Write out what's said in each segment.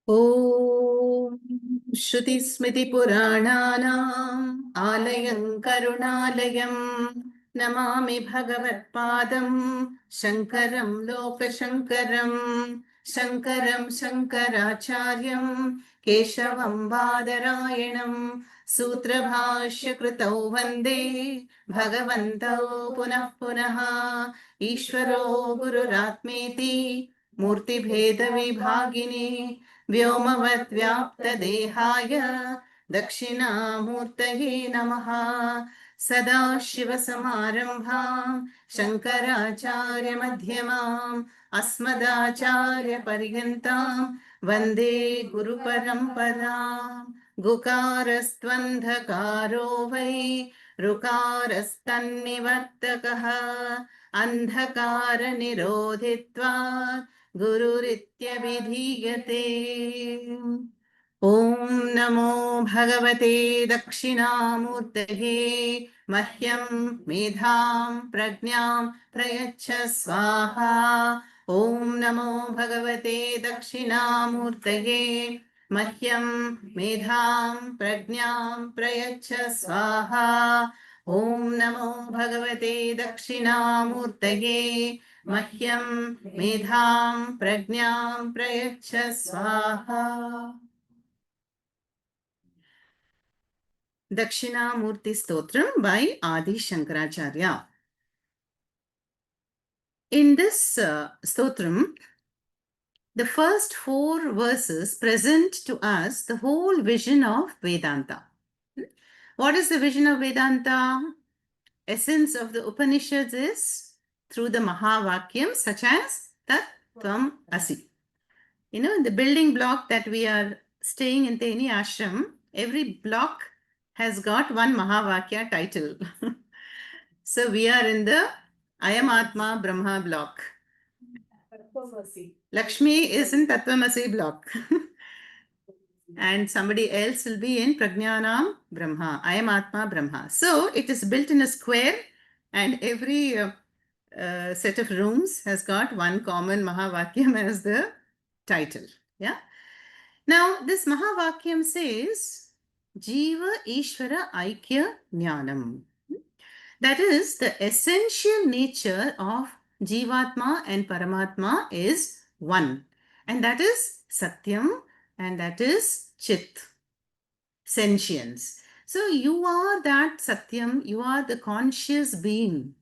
ॐ श्रुतिस्मृतिपुराणानाम् आलयं करुणालयं नमामि भगवत्पादं शङ्करं लोकशङ्करं शङ्कराचार्यं केशवं बादरायणं सूत्रभाष्यकृतौ वन्दे भगवन्तौ पुनः पुनः ईश्वरो गुरुरात्मेति मूर्तिभेदविभागिने व्योमवद्व्याप्तदेहाय दक्षिणामूर्तये नमः। सदाशिवसमारम्भां शङ्कराचार्यमध्यमाम् अस्मदाचार्यपर्यन्तां वन्दे गुरुपरम्पराम्। गुकारस्त्वन्धकारो वै ऋकारस्तन्निवर्तकः अन्धकारनिरोधित्वात् गुरुरित्यभिधीयते। ॐ नमो भगवते दक्षिणामूर्तये मह्यं मेधां प्रज्ञां प्रयच्छ स्वाहा। ॐ नमो भगवते दक्षिणामूर्तये मह्यं मेधां प्रज्ञां प्रयच्छ स्वाहा। ॐ नमो भगवते दक्षिणामूर्तये मह्यं मेधां प्रज्ञां प्रयच्छ स्वाहा। Dakshinamurti Stotram by Adi Shankaracharya. In this stotram, the first 4 verses present to us the whole vision of Vedanta. What is the vision of Vedanta? Essence of the Upanishads is through the Mahavakyam such as Tat Tvam Asi. You know, the building block that we are staying in any ashram, every block has got one Mahavakya title. So we are in the Ayam Atma Brahma block. Lakshmi is in Tattvamasi block. And somebody else will be in Prajnanam Brahma, Ayam Atma Brahma. So it is built in a square, and every set of rooms has got one common Mahavakyam as the title. Yeah. Now this Mahavakyam says Jiva Ishvara Aikya Jnanam. That is, the essential nature of Jivatma and Paramatma is one. And that is Satyam, and that is Chit, sentience. So you are that Satyam, you are the conscious being.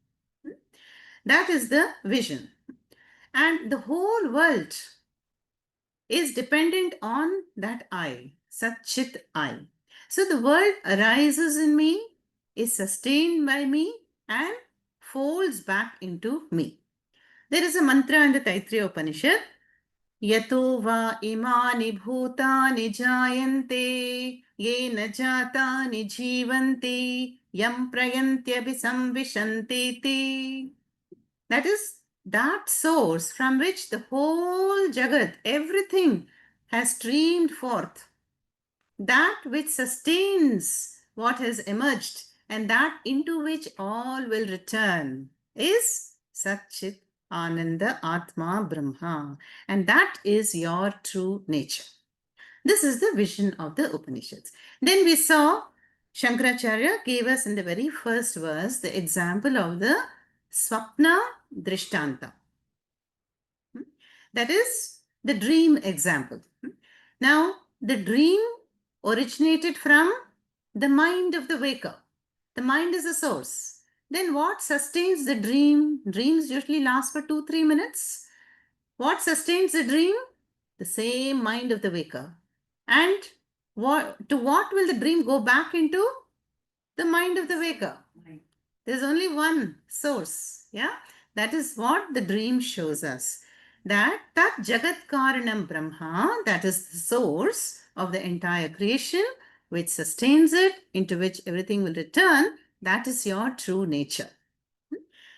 That is the vision. And the whole world is dependent on that I, Sat Chit I. So the world arises in me, is sustained by me, and folds back into me. There is a mantra in the Taittiriya Upanishad. Yato va imani bhutani jayante yena jatani jivanti yam prayantyabhisamvishanti. That is that source from which the whole Jagat, everything has streamed forth. That which sustains what has emerged and that into which all will return is Satchit Ananda Atma Brahma. And that is your true nature. This is the vision of the Upanishads. Then we saw Shankaracharya gave us in the very first verse the example of the Swapna Drishtanta. That is the dream example. Now, the dream originated from the mind of the waker. The mind is the source. Then what sustains the dream? Dreams usually last for 2-3 minutes. What sustains the dream? The same mind of the waker. And what will the dream go back into? The mind of the waker. There's only one source. Yeah, that is what the dream shows us. That Jagat Karanam Brahma, that is the source of the entire creation, which sustains it, into which everything will return, that is your true nature.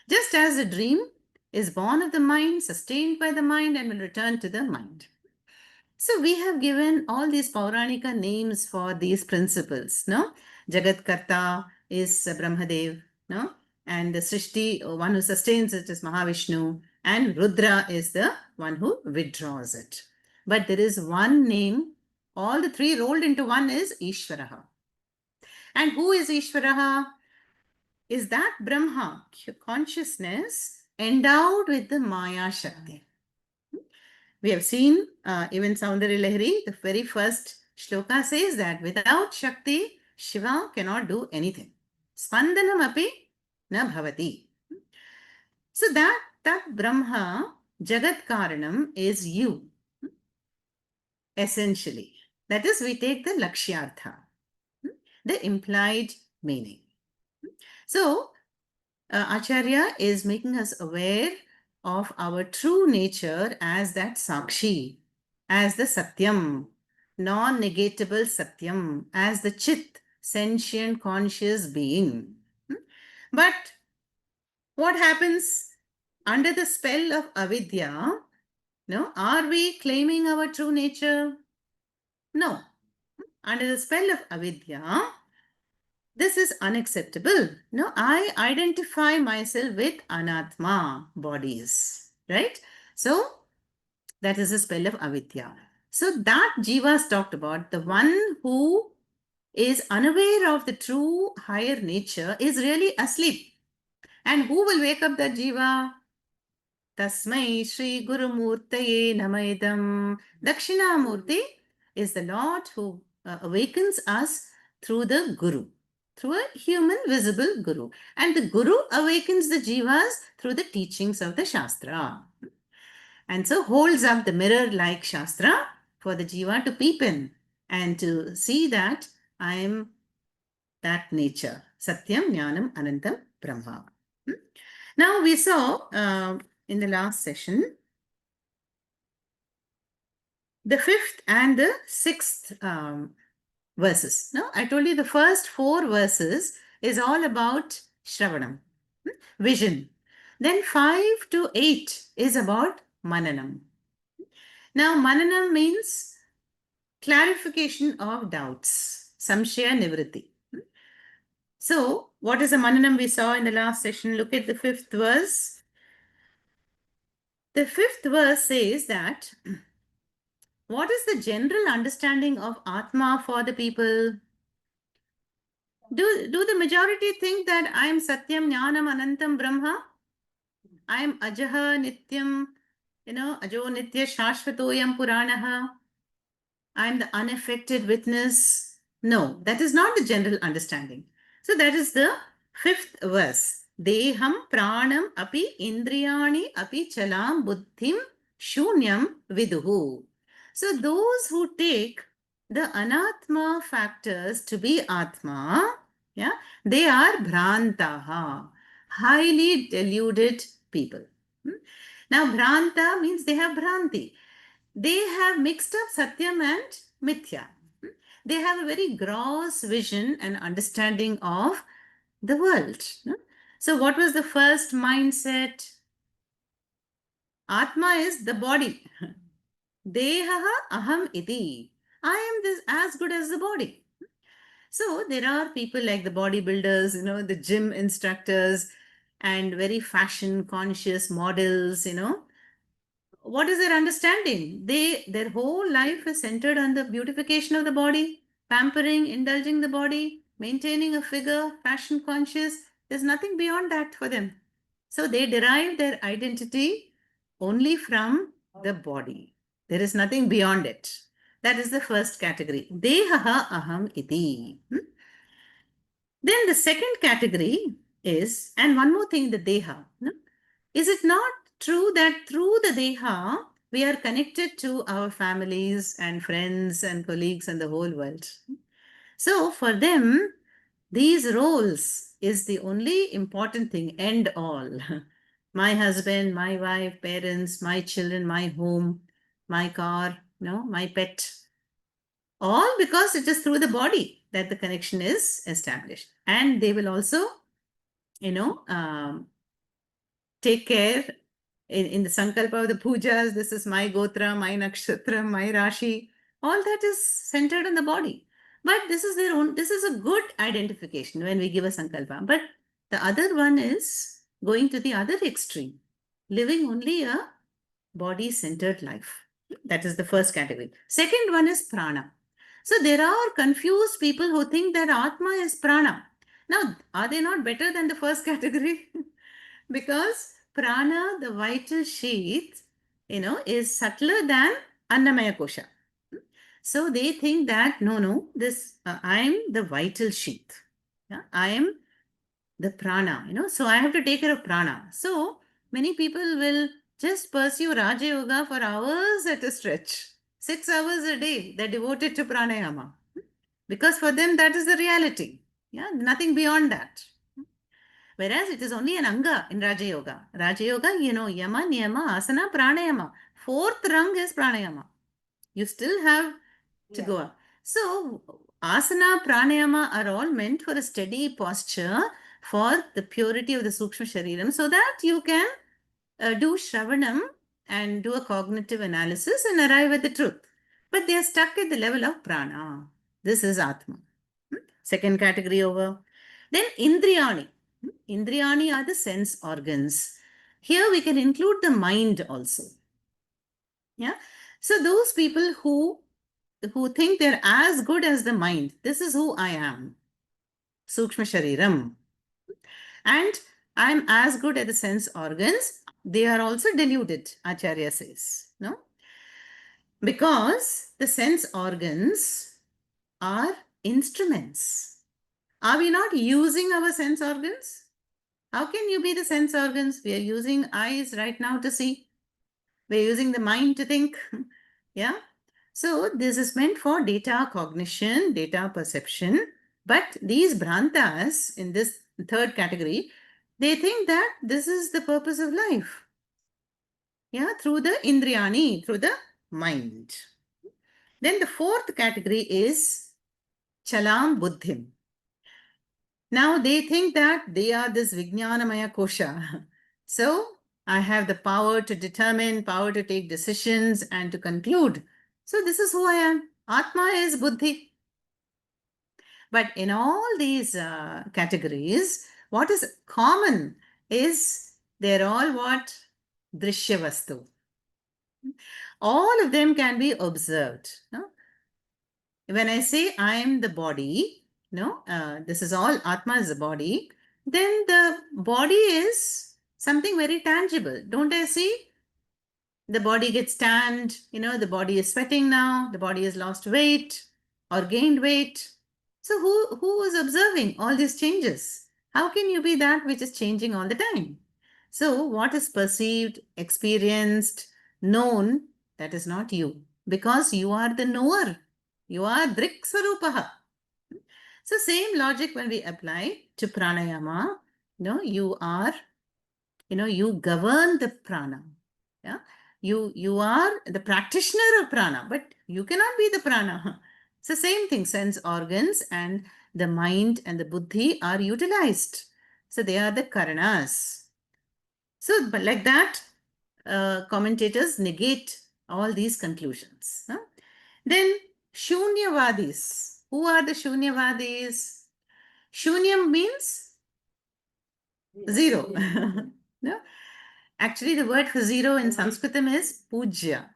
Just as a dream is born of the mind, sustained by the mind, and will return to the mind. So we have given all these Pauranika names for these principles. No, Jagat Karta is Brahmadev. No, and the Srishti, one who sustains it, is Mahavishnu, and Rudra is the one who withdraws it. but there is one name. All the three rolled into one is Ishvaraha. And who is Ishvaraha? Is that Brahma, consciousness, endowed with the Maya Shakti. We have seen even Saundari Lahiri, the very first shloka says that without Shakti, Shiva cannot do anything. Spandanam api na bhavati. So that Brahma, Jagat Karanam, is you, essentially. That is, we take the Lakshyartha, the implied meaning. So, Acharya is making us aware of our true nature as that Sakshi, as the Satyam, non-negatable Satyam, as the Chit, sentient conscious being. But what happens under the spell of avidya? No, are we claiming our true nature? No. Under the spell of avidya, this is unacceptable. No, I identify myself with anatma, bodies, right? So that is the spell of avidya. So that Jiva's talked about, the one who is unaware of the true higher nature is really asleep. And who will wake up that Jiva? Tasmai Shri Guru Murtaye Namaidam. Dakshinamurti is the Lord who awakens us through the Guru, through a human visible Guru. And the Guru awakens the Jivas through the teachings of the Shastra. And so holds up the mirror like Shastra for the Jiva to peep in and to see that I am that nature. Satyam, Jnanam, Anantam, Brahma. Now we saw in the last session the fifth and the sixth verses. No, I told you the first four verses is all about Shravanam, vision. Then 5 to 8 is about Mananam. Now, Mananam means clarification of doubts, Samshaya Nivritti. So, what is the Mananam we saw in the last session? Look at the fifth verse. The fifth verse says that what is the general understanding of Atma for the people? Do the majority think that I am Satyam, Jnanam, Anantam, Brahma? I am Ajaha, Nityam, Ajo, Nitya, Shashvatoyam, Puranaha. I am the unaffected witness. No, that is not the general understanding. So that is the fifth verse. Deham pranam api indriyani api chalam buddhim shunyam viduhu. So those who take the anatma factors to be atma, yeah, they are bhrantaha, highly deluded people. Now bhranta means they have bhranti. They have mixed up Satyam and Mithya. They have a very gross vision and understanding of the world. So what was the first mindset? Atma is the body. Dehaha aham iti. I am this as good as the body. So there are people like the bodybuilders, the gym instructors and very fashion conscious models, What is their understanding? Their whole life is centered on the beautification of the body, pampering, indulging the body, maintaining a figure, fashion conscious. There's nothing beyond that for them. So they derive their identity only from the body. There is nothing beyond it. That is the first category. Dehaha aham iti. Then the second category is, and one more thing, the deha. Is it not true that through the deha, we are connected to our families and friends and colleagues and the whole world? So for them, these roles is the only important thing, end all. My husband, my wife, parents, my children, my home, my car, my pet. All because it is through the body that the connection is established. And they will also, take care in the sankalpa of the pujas. This is my gotra, my nakshatra, my rashi. All that is centered on the body. But this is a good identification when we give a sankalpa. But the other one is going to the other extreme, living only a body-centered life. That is the first category. Second one is prana. So there are confused people who think that Atma is prana. Now, are they not better than the first category? Because prana, the vital sheath, is subtler than Annamaya Kosha. So they think that no, this I am the vital sheath. Yeah, I am the prana. So I have to take care of prana. So many people will just pursue Raja Yoga for hours at a stretch. 6 hours a day, they're devoted to pranayama because for them that is the reality. Yeah, nothing beyond that. Whereas it is only an anga in Raja Yoga. Raja Yoga, yama, niyama, asana, pranayama. Fourth rung is pranayama. You still have to go up. So, asana, pranayama are all meant for a steady posture for the purity of the Sukshma Shariram so that you can do Shravanam and do a cognitive analysis and arrive at the truth. But they are stuck at the level of prana. This is Atma. Second category over. Then Indriyani. Indriyani are the sense organs. Here we can include the mind also. Yeah. So those people who think they're as good as the mind. This is who I am. Sukshma Shariram. And I'm as good at the sense organs. They are also deluded, Acharya says. No? Because the sense organs are instruments. Are we not using our sense organs? How can you be the sense organs? We are using eyes right now to see. We're using the mind to think. Yeah. So this is meant for data cognition, data perception. But these Bhrantas in this third category, they think that this is the purpose of life. Yeah, through the Indriyani, through the mind. Then the fourth category is Chalam Buddhim. Now they think that they are this Vijnanamaya Kosha. So I have the power to determine, power to take decisions and to conclude. So this is who I am. Atma is Buddhi. But in all these categories, what is common is they're all what? Drishya Vastu. All of them can be observed. No? When I say I am the body, this is all Atma is the body, then the body is something very tangible. Don't I see? The body gets tanned, the body is sweating now, the body has lost weight or gained weight. So who is observing all these changes? How can you be that which is changing all the time? So what is perceived, experienced, known, that is not you because you are the knower. You are Drik Swarupaha. So same logic when we apply to pranayama, you are, you govern the prana. Yeah. You are the practitioner of prana, but you cannot be the prana. It's the same thing. Sense organs and the mind and the buddhi are utilized. So they are the karanas. So, but like that, commentators negate all these conclusions. Then Shunyavadis. Who are the Shunyavadis? Shunyam means zero. No? Actually, the word for zero in Sanskritam is puja.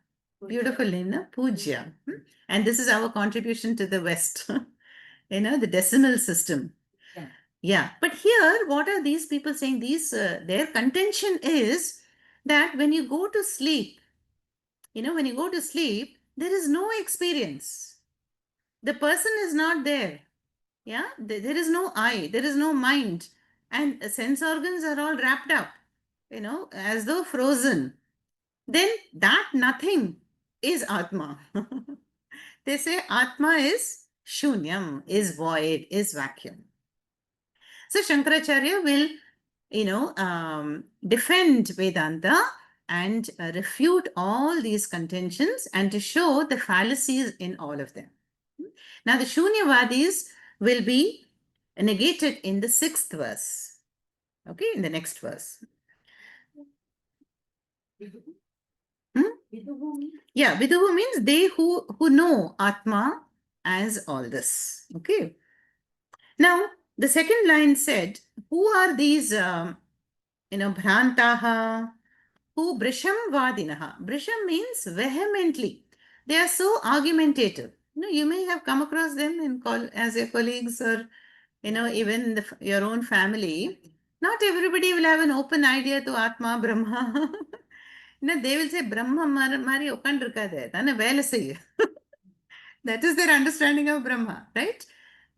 Beautiful name, no? Puja. And this is our contribution to the West. The decimal system. Yeah. But here, what are these people saying? Their contention is that when you go to sleep, there is no experience. The person is not there. Yeah. There is no I, there is no mind. And sense organs are all wrapped up, as though frozen. Then that nothing is Atma. They say Atma is Shunyam, is void, is vacuum. So Shankaracharya will, defend Vedanta and refute all these contentions and to show the fallacies in all of them. Now the Shunyavadis will be negated in the 6th verse. Okay, in the next verse. Yeah, Viduhu means they who know Atma as all this. Okay. Now, the second line said, who are these, Bhrantaha? who Brisham Vadinaha. Brisham means vehemently. They are so argumentative. You may have come across them in as your colleagues or, even in your own family. Not everybody will have an open idea to Atma, Brahma. They will say, Brahma mari okkandirukade, thane vela seiyu. That is their understanding of Brahma, right?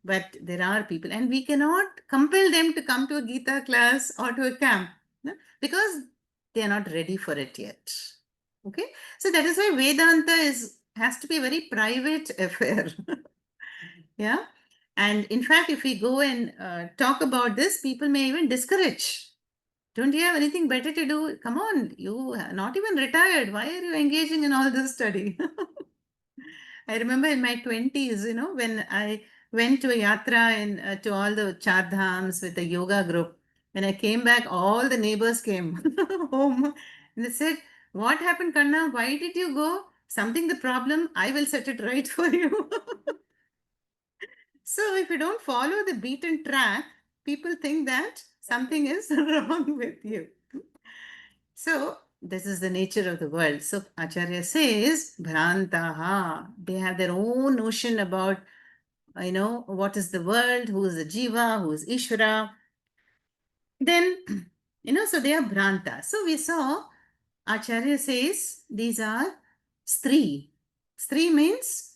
But there are people, and we cannot compel them to come to a Gita class or to a camp, because they are not ready for it yet. Okay, so that is why Vedanta has to be a very private affair. Yeah, and in fact, if we go and talk about this, people may even discourage. Don't you have anything better to do? Come on, you are not even retired. Why are you engaging in all this study? I remember in my 20s, when I went to a yatra to all the Char Dhams with the yoga group. When I came back, all the neighbors came home and they said, "What happened, Kanna? Why did you go? Something the problem? I will set it right for you." So if you don't follow the beaten track, people think that something is wrong with you. So this is the nature of the world. So Acharya says, Bhrantaha, they have their own notion about, what is the world, who is the Jiva, who is Ishvara. Then, so they are Bhranta. So we saw Acharya says these are Stri. Stri means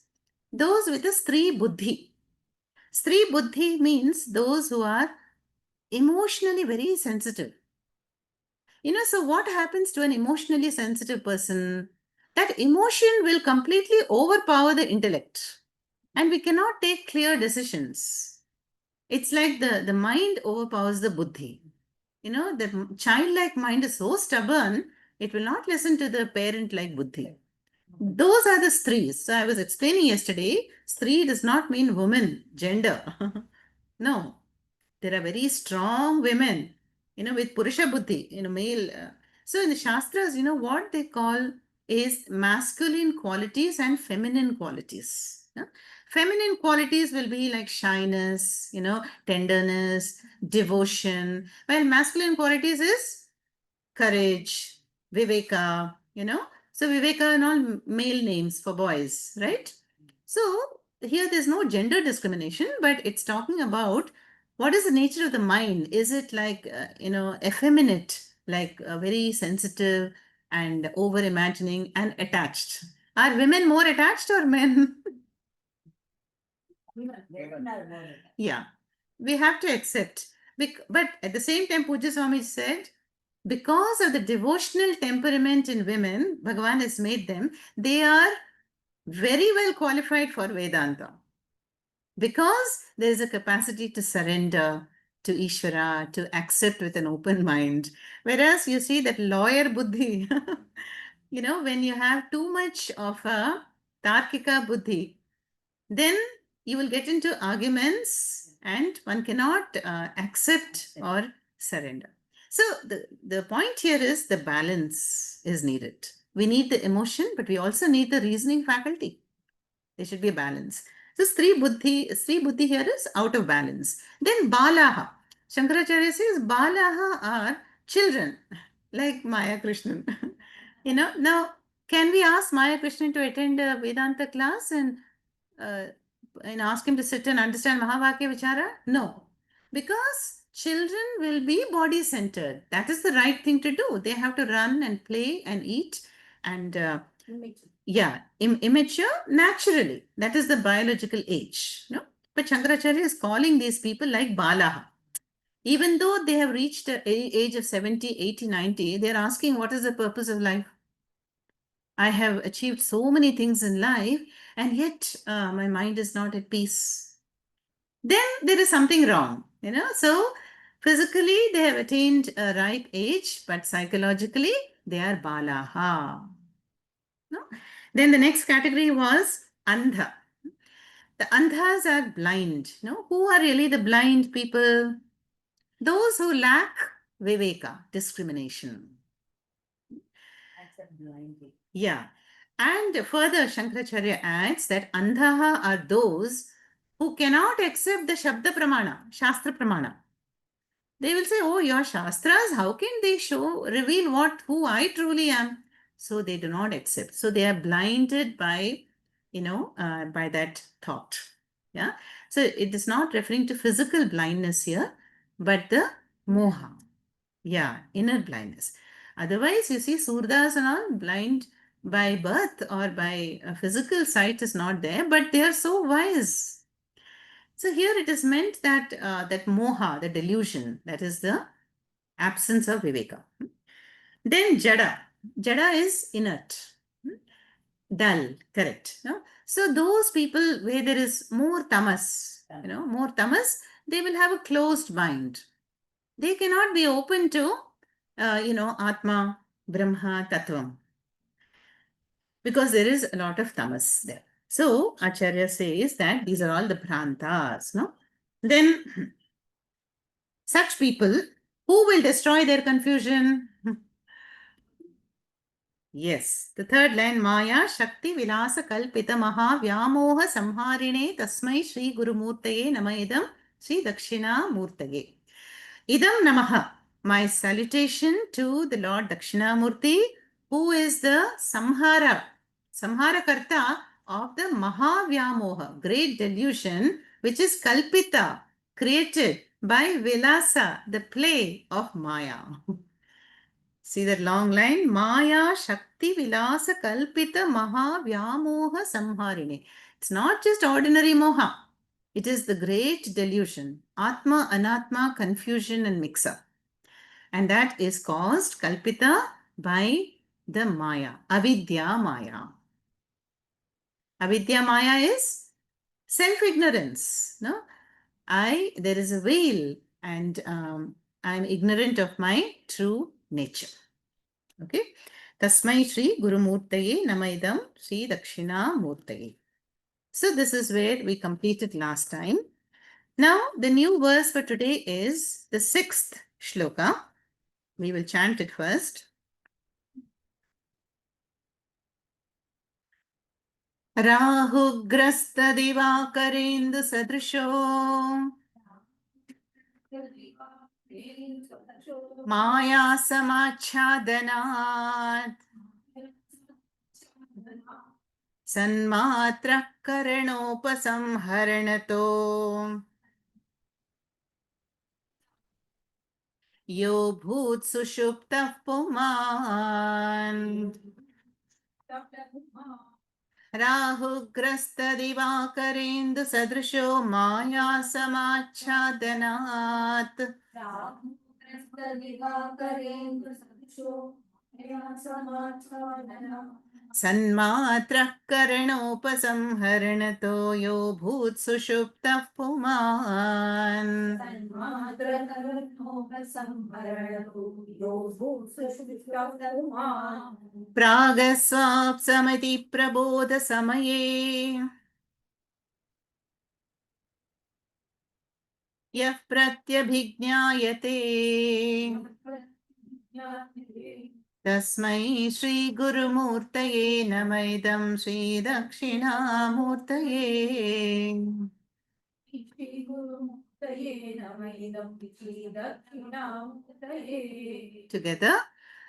those with a Stri Buddhi. Stri Buddhi means those who are emotionally very sensitive. So what happens to an emotionally sensitive person? That emotion will completely overpower the intellect, and we cannot take clear decisions. It's like the mind overpowers the buddhi. The childlike mind is so stubborn, it will not listen to the parent like buddhi. Those are the stris. So I was explaining yesterday, stri does not mean woman, gender. No, there are very strong women, with Purusha Buddhi, male. So in the Shastras, what they call is masculine qualities and feminine qualities. Feminine qualities will be like shyness, tenderness, devotion, while masculine qualities is courage, Viveka, So Viveka and all male names for boys, right? So here there's no gender discrimination, but it's talking about what is the nature of the mind. Is it like, effeminate, like very sensitive and over imagining and attached? Are women more attached or men? Yeah, we have to accept. But at the same time, Puja Swami said, because of the devotional temperament in women, Bhagavan has made them, they are very well qualified for Vedanta. Because there is a capacity to surrender to Ishvara, to accept with an open mind. Whereas you see that lawyer buddhi, when you have too much of a Tarkika buddhi, then you will get into arguments and one cannot accept or surrender. So the point here is the balance is needed. We need the emotion, but we also need the reasoning faculty. There should be a balance. So Sri Buddhi here is out of balance. Then Balaha. Shankaracharya says Balaha are children, like Maya Krishnan. Now, can we ask Maya Krishnan to attend a Vedanta class uh, and ask him to sit and understand Mahavakya Vichara? No. Because children will be body centered. That is the right thing to do. They have to run and play and eat and immature naturally. That is the biological age. No? But Shankaracharya is calling these people like Balaha. Even though they have reached the age of 70, 80, 90, they're asking, what is the purpose of life? I have achieved so many things in life, and yet my mind is not at peace. Then there is something wrong, So physically they have attained a ripe age, but psychologically they are Balaha. No? Then the next category was Andha. The Andhas are blind. Who are really the blind people? Those who lack Viveka, discrimination. Yeah. And further, Shankaracharya adds that Andhaha are those who cannot accept the Shabda Pramana, Shastra Pramana. They will say, oh, your Shastras, how can they reveal who I truly am? So they do not accept. So they are blinded by, by that thought. Yeah. So it is not referring to physical blindness here, but the moha. Yeah, inner blindness. Otherwise, you see, Surdas and all blind by birth or by physical sight is not there, but they are so wise. So here it is meant that that moha, the delusion, that is the absence of viveka. Then jada. Jada is inert, dull, correct. No? So those people where there is more tamas, more tamas, they will have a closed mind. They cannot be open to, Atma, Brahma, Tattvam, because there is a lot of tamas there. So Acharya says that these are all the prantas, no? Then such people, who will destroy their confusion? Yes, the third line, Maya Shakti Vilasa Kalpita Maha Vyamoha Samharine Tasmai Shri Guru Murtaye Namaidam Shri Dakshina Murtaye. Idam Namaha. My salutation to the Lord Dakshinamurti, who is the Samhara Karta of the Mahavyamoha, great delusion, which is Kalpita, created by Vilasa, the play of Maya. See that long line? Maya Shakti Vilasa Kalpita Mahavyamoha Samharine. It's not just ordinary moha. It is the great delusion, Atma, Anatma, confusion and mix-up. And that is caused, Kalpita, by the Maya, Avidya Maya. Avidya Maya is self-ignorance. No? There is a veil and I'm ignorant of my true nature. Okay. Tasmai Shri Guru Murtaye Namaidam Shri Dakshina Murtaye. So this is where we completed last time. Now the new verse for today is the 6th shloka. We will chant it first. Rahugrasta Divakarendu Sadrisho Maya Samachhadanat Sanmatra Karanopasamharanato Yo Bhut Sushuptah Puman Rahugrasta Divakarendu Sadrisho Maya Samachhadanat Sanmatrah Karanopasambharanato Yo Bhut Sushuptah Puman Pragasvapsamati Prabodha Samaye Yah Pratyabhijñāyate Tasmai Shri Guru Murtaye Namaidam Shri Dakshinamurtaye. Together.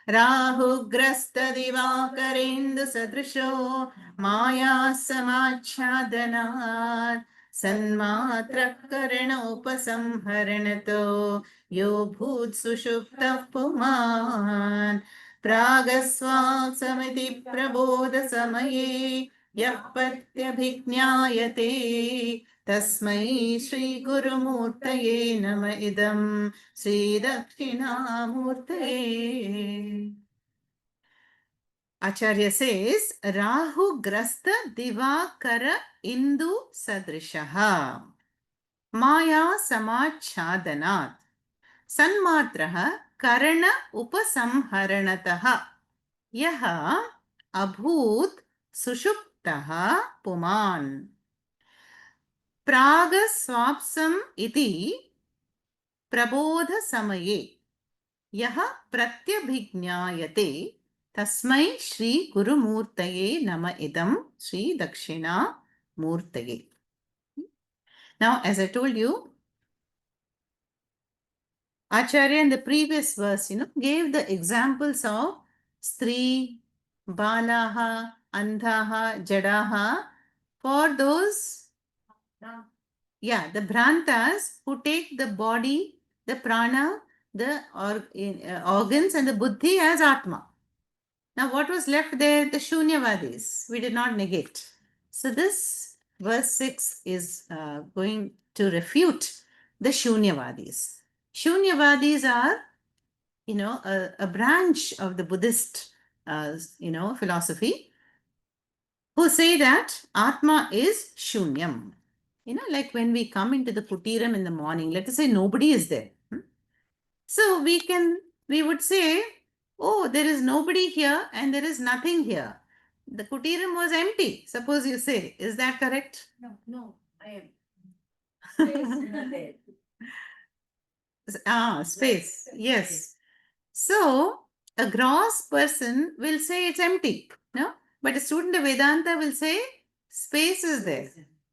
Rahugrasta Divakarendu Sadrisho Maya Samachhadanat Sanmatra Karanopasamharanato Yo Bhut Sushuptah Puman Pragasvapsamiti Prabodha Samaye Yah Patyabhijñāyate Tasmai Shri Guru Murtaye Nama Idam Shri Dakshinamurtaye. Acharya says, Rahu Grasta Divakara Indu Sadrishaha Maya Samachhadanat Sanmatraha Karana Upasamharanataha Yaha Abhut Sushuptaha Puman Pragasvapsam iti Prabodh समये यह प्रत्यभिज्ञायते तस्मै श्री गुरुमूर्तये नम idam Shri दक्षिणा मूर्तये. Now, as I told you, Acharya in the previous verse, gave the examples of Stri, Balaha, Andhaha, Jadaha for those, the Bhrantas who take the body, the prana, the organs and the buddhi as Atma. Now, what was left there? The Shunyavadis. We did not negate. So, this verse 6 is going to refute the Shunyavadis. Shunyavadis are, a branch of the Buddhist, philosophy who say that Atma is Shunyam. Like when we come into the Kutiram in the morning, let us say nobody is there. So, we would say, oh, there is nobody here and there is nothing here. The Kutiram was empty, suppose you say. Is that correct? No, I am. Space. Yes. So, a gross person will say it's empty. No? But a student of Vedanta will say space is there.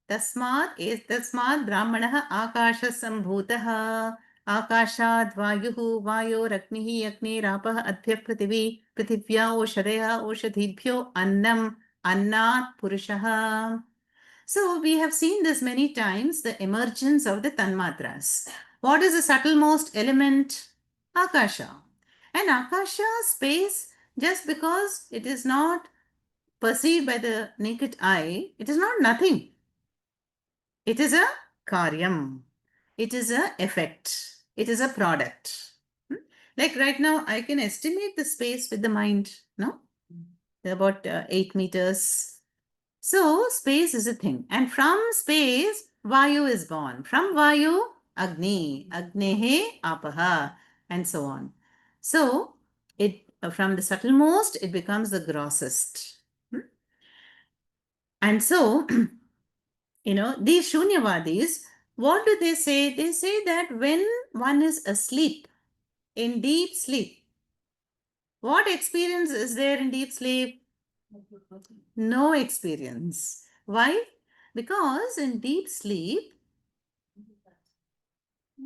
Tasmat brahmanah akasha sambhutah akashad vayuhu vayoragnihi agnirapah adhyah prithivya oshadaya oshadhibhyo annam annat purushah. So we have seen this many times, the emergence of the tanmatras. What is the subtlemost element? Akasha. And Akasha, space, just because it is not perceived by the naked eye, it is not nothing. It is a karyam. It is a effect. It is a product. Like right now, I can estimate the space with the mind, no? About 8 meters. So, space is a thing. And from space, Vayu is born. From Vayu, Agni, Agnehe, Apaha, and so on. So, it from the subtlemost, it becomes the grossest. And so, these Shunyavadis, what do they say? They say that when one is asleep, in deep sleep, what experience is there in deep sleep? No experience. Why? Because in deep sleep,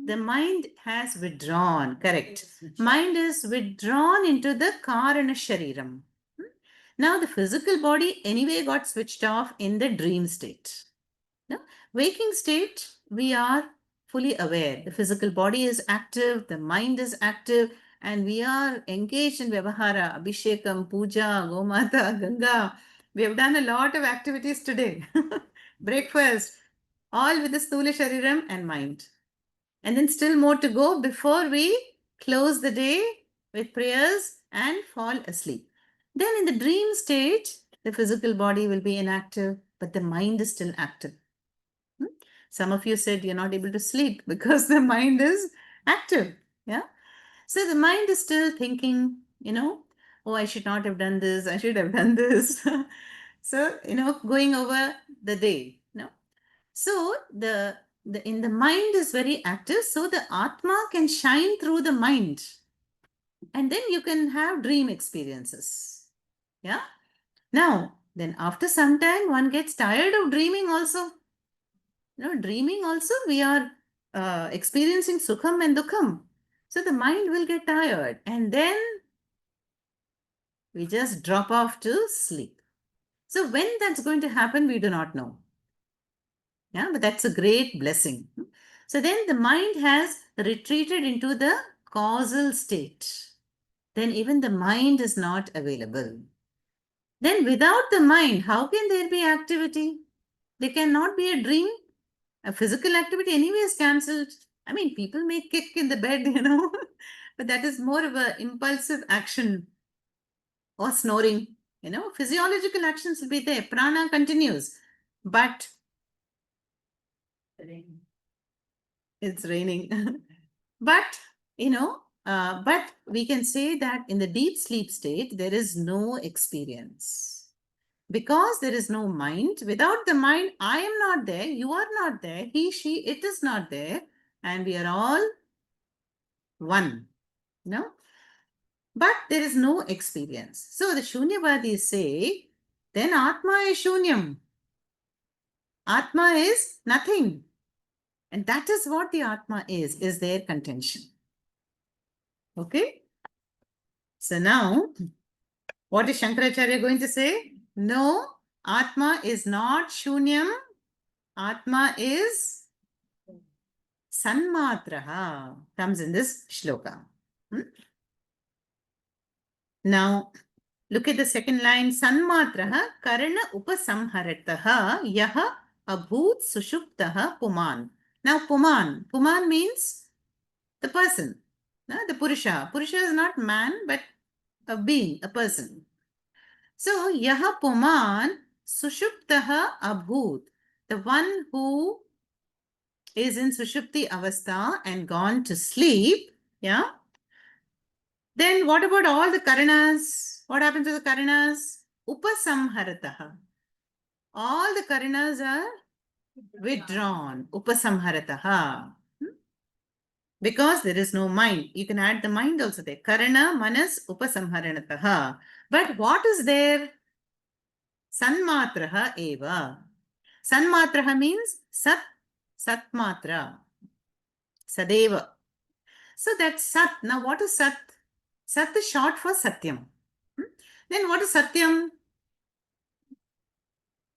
the mind has withdrawn. Correct. Mind is withdrawn into the Karana Shariram. Now, the physical body anyway got switched off in the dream state. No? Waking state, we are fully aware. The physical body is active, the mind is active, and we are engaged in Vyavahara, Abhishekam, Puja, Gomata, Ganga. We have done a lot of activities today. Breakfast, all with the Stula Shariram and mind. And then still more to go before we close the day with prayers and fall asleep. Then in the dream state, the physical body will be inactive, but the mind is still active. Some of you said you're not able to sleep because the mind is active. Yeah. So the mind is still thinking, oh, I should not have done this. I should have done this. So, going over the day. So the in the mind is very active. So the Atma can shine through the mind. And then you can have dream experiences. Yeah. Now, then after some time, one gets tired of dreaming also. Dreaming also, we are experiencing sukham and dukham. So the mind will get tired and then we just drop off to sleep. So when that's going to happen, we do not know. Yeah, but that's a great blessing. So then the mind has retreated into the causal state. Then even the mind is not available. Then without the mind, how can there be activity? There cannot be a dream. A physical activity anyway is cancelled. I mean, people may kick in the bed, but that is more of an impulsive action or snoring. Physiological actions will be there. Prana continues, but it's raining. But, but we can say that in the deep sleep state, there is no experience. Because there is no mind. Without the mind, I am not there, you are not there, he, she, it is not there, and we are all one. No? But there is no experience. So the Shunyavadis say, then Atma is Shunyam. Atma is nothing. And that is what the Atma is their contention. Okay. So now, what is Shankaracharya going to say? No, Atma is not Shunyam. Atma is Sanmatraha. Comes in this shloka. Now, look at the second line. Sanmatraha karana upasamharataha yaha abhut sushuptaha puman. Now, Puman means the person, the Purusha. Purusha is not man, but a being, a person. So, yaha Puman sushuptaha abhut. The one who is in sushupti avastha and gone to sleep, yeah. Then what about all the karanas? What happens to the karanas? Upasamharataha. All the karanas are withdrawn. Upasamharataha. Because there is no mind. You can add the mind also there. Karana, manas, upasamharanataha. But what is there? Sanmatraha eva. Sanmatraha means sat, satmatra. Sadeva. So that's sat. Now what is sat? Sat is short for satyam. Then what is satyam?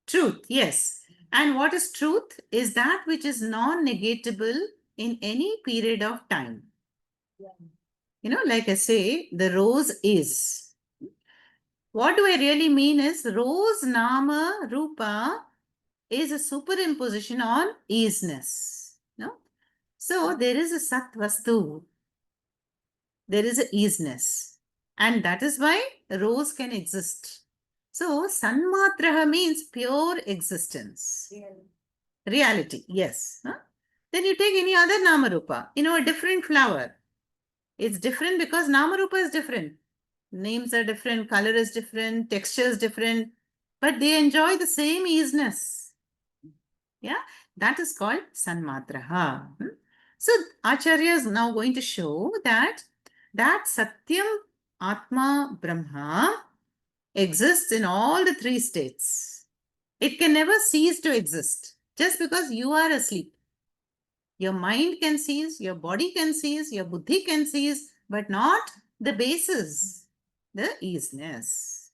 Truth, yes. And what is truth? Is that which is non-negatable in any period of time. You know, like I say, the rose is. What do I really mean is rose, nama, rupa is a superimposition on isness. No? So there is a sat vastu. There is a isness. And that is why rose can exist. So sanmatraha means pure existence. Reality, yes. Huh? Then you take any other namarupa, a different flower. It's different because namarupa is different. Names are different, color is different, texture is different, but they enjoy the same isness. Yeah, that is called sanmatraha. So Acharya is now going to show that Satyam Atma Brahma exists in all the three states. It can never cease to exist just because you are asleep. Your mind can cease, your body can cease, your buddhi can cease, but not the basis, the isness.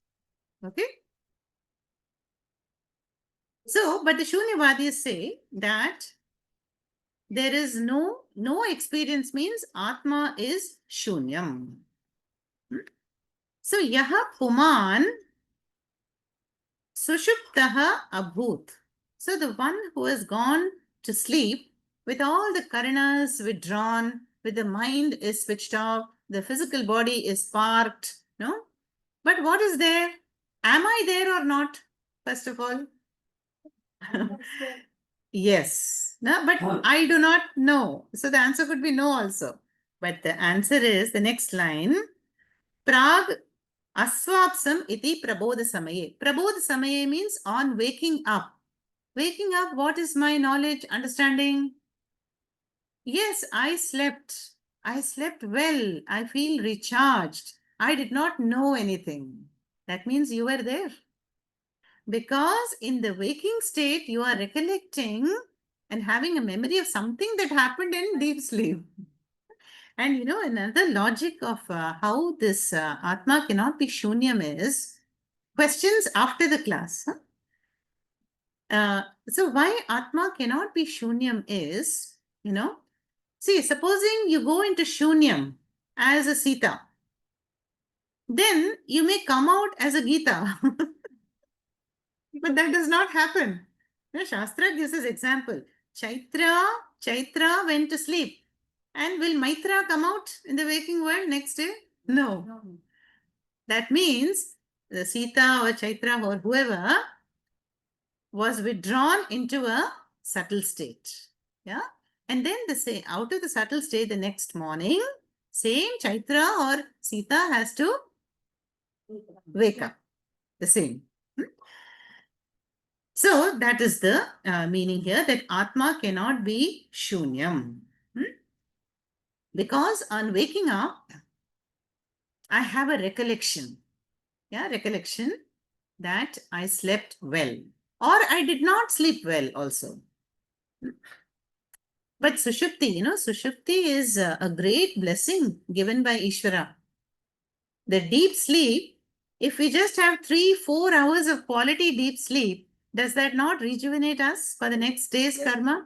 Okay? So, but the Shunyavadis say that there is no experience means Atma is Shunyam. So, Yaha Puman Sushuptaha Abhut. So, the one who has gone to sleep with all the karanas withdrawn, with the mind is switched off, the physical body is parked, no? But what is there? Am I there or not? First of all, yes. No, but I do not know. So the answer could be no also. But the answer is the next line. Prag aswapsam iti prabodha samaye. Prabodha samaye means on waking up. Waking up, what is my knowledge, understanding? Yes, I slept. I slept well. I feel recharged. I did not know anything. That means you were there. Because in the waking state, you are recollecting and having a memory of something that happened in deep sleep. And another logic of how this Atma cannot be Shunyam is questions after the class. So why Atma cannot be Shunyam is, see, supposing you go into Shunyam as a Sita, then you may come out as a Gita. But that does not happen. The Shastra gives us example. Chaitra went to sleep. And will Maitra come out in the waking world next day? No. That means the Sita or Chaitra or whoever was withdrawn into a subtle state. Yeah. And then out of the subtle state the next morning, same Chaitra or Sita has to wake up. The same. So that is the meaning here, that Atma cannot be Shunyam. Because on waking up, I have a recollection. Yeah, recollection that I slept well. Or I did not sleep well also. But Sushupti, Sushupti is a great blessing given by Ishvara. The deep sleep, if we just have 3-4 hours of quality deep sleep, does that not rejuvenate us for the next day's karma?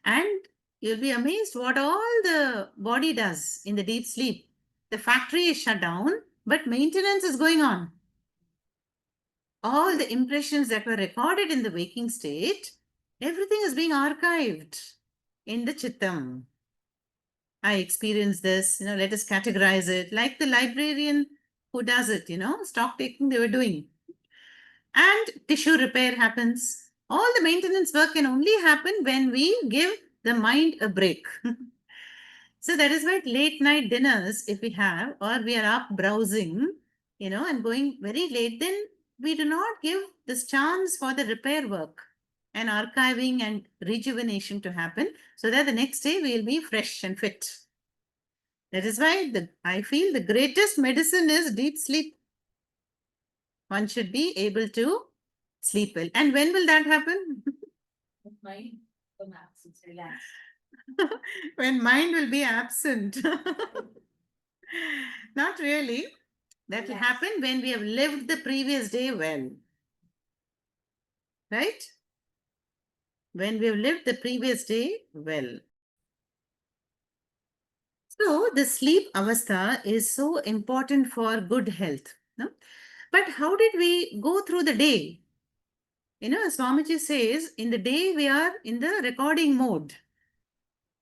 And you'll be amazed what all the body does in the deep sleep. The factory is shut down, but maintenance is going on. All the impressions that were recorded in the waking state, everything is being archived in the Chittam. I experienced this, let us categorize it like the librarian who does it, stock taking they were doing. And tissue repair happens. All the maintenance work can only happen when we give the mind a break. So that is why late night dinners, if we have, or we are up browsing, and going very late, then we do not give this chance for the repair work and archiving and rejuvenation to happen so that the next day we will be fresh and fit. That is why I feel the greatest medicine is deep sleep. One should be able to sleep well. And when will that happen? Mind absent, relax. When mind will be absent. Not really. That will happen when we have lived the previous day well. Right? When we have lived the previous day well. So the sleep avastha is so important for good health. No? But how did we go through the day? Swamiji says, in the day we are in the recording mode.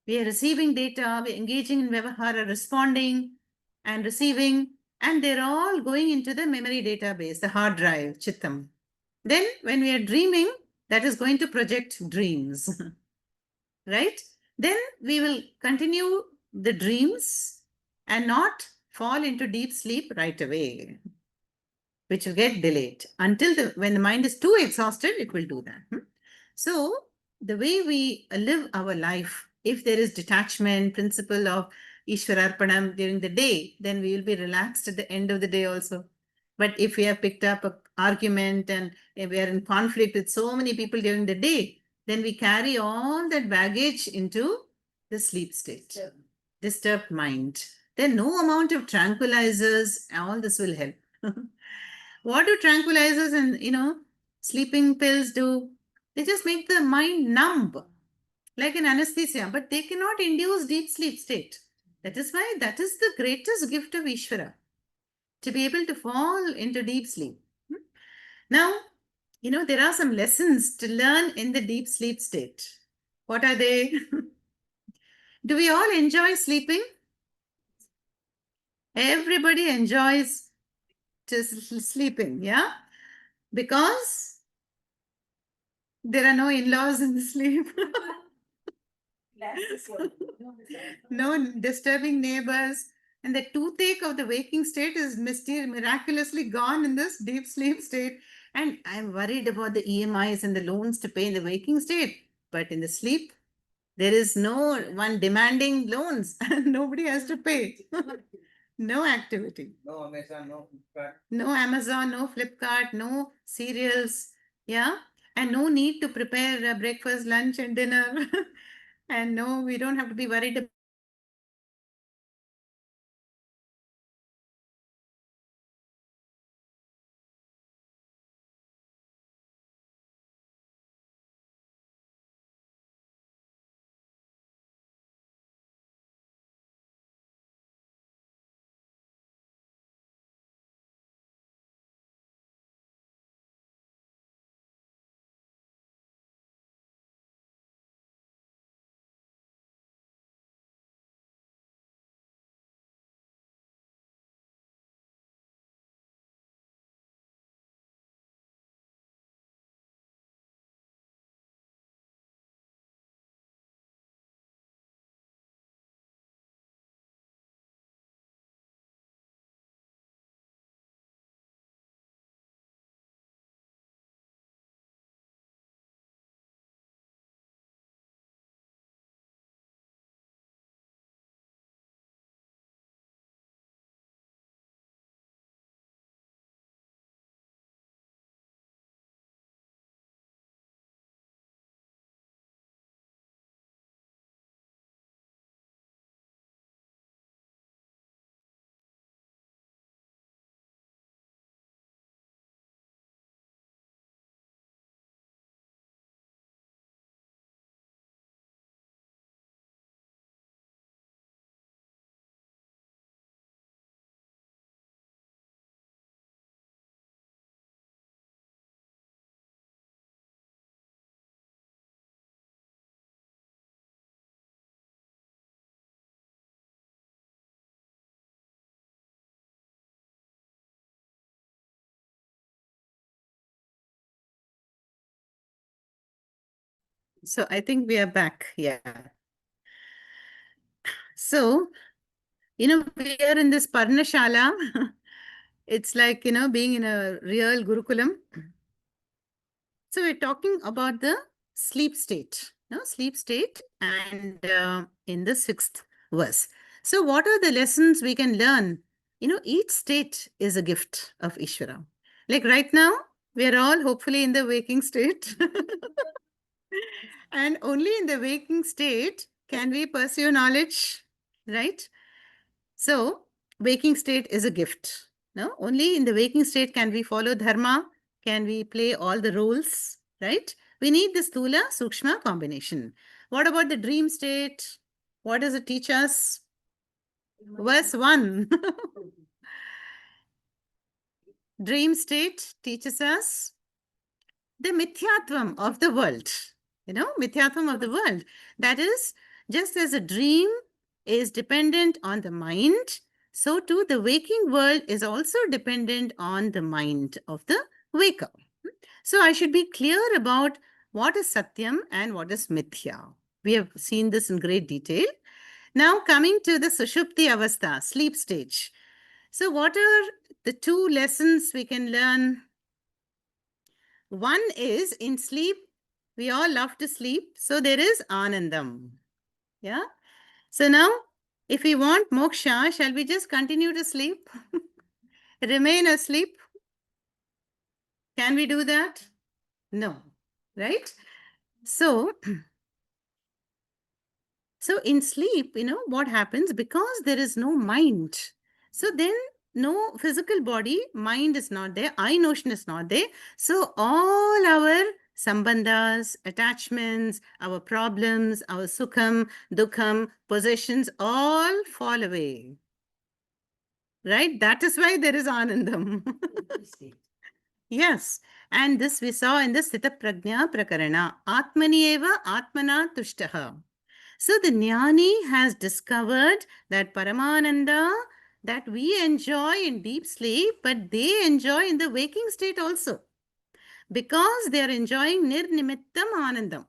We are receiving data, we're engaging in Vyavahara, responding and receiving, and they're all going into the memory database, the hard drive, Chittam. Then when we are dreaming, that is going to project dreams, right? Then we will continue the dreams and not fall into deep sleep right away, which will get delayed until when the mind is too exhausted, it will do that. So the way we live our life, if there is detachment, principle of Ishwararpanam during the day, then we will be relaxed at the end of the day also. But if we have picked up an argument and we are in conflict with so many people during the day, then we carry all that baggage into the sleep state, disturbed mind. Then no amount of tranquilizers, all this will help. What do tranquilizers and sleeping pills do? They just make the mind numb, like an anesthesia, but they cannot induce deep sleep state. That is why that is the greatest gift of Ishvara, to be able to fall into deep sleep. Now, there are some lessons to learn in the deep sleep state. What are they? Do we all enjoy sleeping? Everybody enjoys just sleeping, yeah? Because there are no in-laws in the sleep. No disturbing neighbors. And the toothache of the waking state is miraculously gone in this deep sleep state. And I'm worried about the EMIs and the loans to pay in the waking state. But in the sleep, there is no one demanding loans. Nobody has to pay. No activity. No Amazon, no Flipkart. No Amazon, no Flipkart, no cereals. Yeah. And no need to prepare breakfast, lunch, and dinner. And no, we don't have to be worried So I think we are back. Yeah. So, we are in this Parnashala. It's like, being in a real Gurukulam. So we're talking about the sleep state, sleep state, and in the 6th verse. So what are the lessons we can learn? Each state is a gift of Ishvara. Like right now, we are all hopefully in the waking state. And only in the waking state can we pursue knowledge, right? So, waking state is a gift. No, only in the waking state can we follow dharma, can we play all the roles, right? We need the sthula sukshma combination. What about the dream state? What does it teach us? Verse 1. Dream state teaches us the mithyatvam of the world. Mithyatvam of the world. That is, just as a dream is dependent on the mind, so too the waking world is also dependent on the mind of the waker. So I should be clear about what is Satyam and what is Mithya. We have seen this in great detail. Now coming to the Sushupti Avastha, sleep stage. So what are the two lessons we can learn? One is in sleep, we all love to sleep. So there is Anandam. Yeah. So now, if we want moksha, shall we just continue to sleep? Remain asleep? Can we do that? No. Right? So, so in sleep, what happens? Because there is no mind. So then no physical body, mind is not there, I notion is not there. So all our sambandhas, attachments, our problems, our sukham, dukham, possessions all fall away. Right? That is why there is anandam. Yes. And this we saw in the Sthita Prajna Prakarana. Atmani eva atmana tushtaha. So the Jnani has discovered that Paramananda that we enjoy in deep sleep, but they enjoy in the waking state also. Because they are enjoying nirnimittam anandam.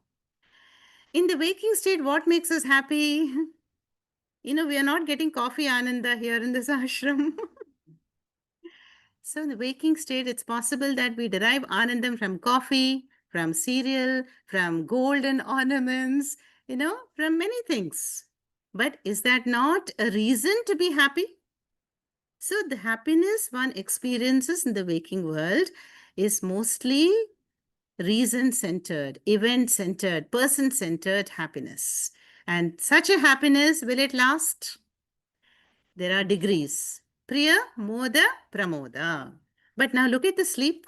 In the waking state, what makes us happy? We are not getting coffee ananda here in this ashram. So in the waking state, it's possible that we derive anandam from coffee, from cereal, from golden ornaments, from many things. But is that not a reason to be happy? So the happiness one experiences in the waking world is mostly reason-centered, event-centered, person-centered happiness. And such a happiness, will it last? There are degrees. Priya, Moda, Pramoda. But now look at the sleep.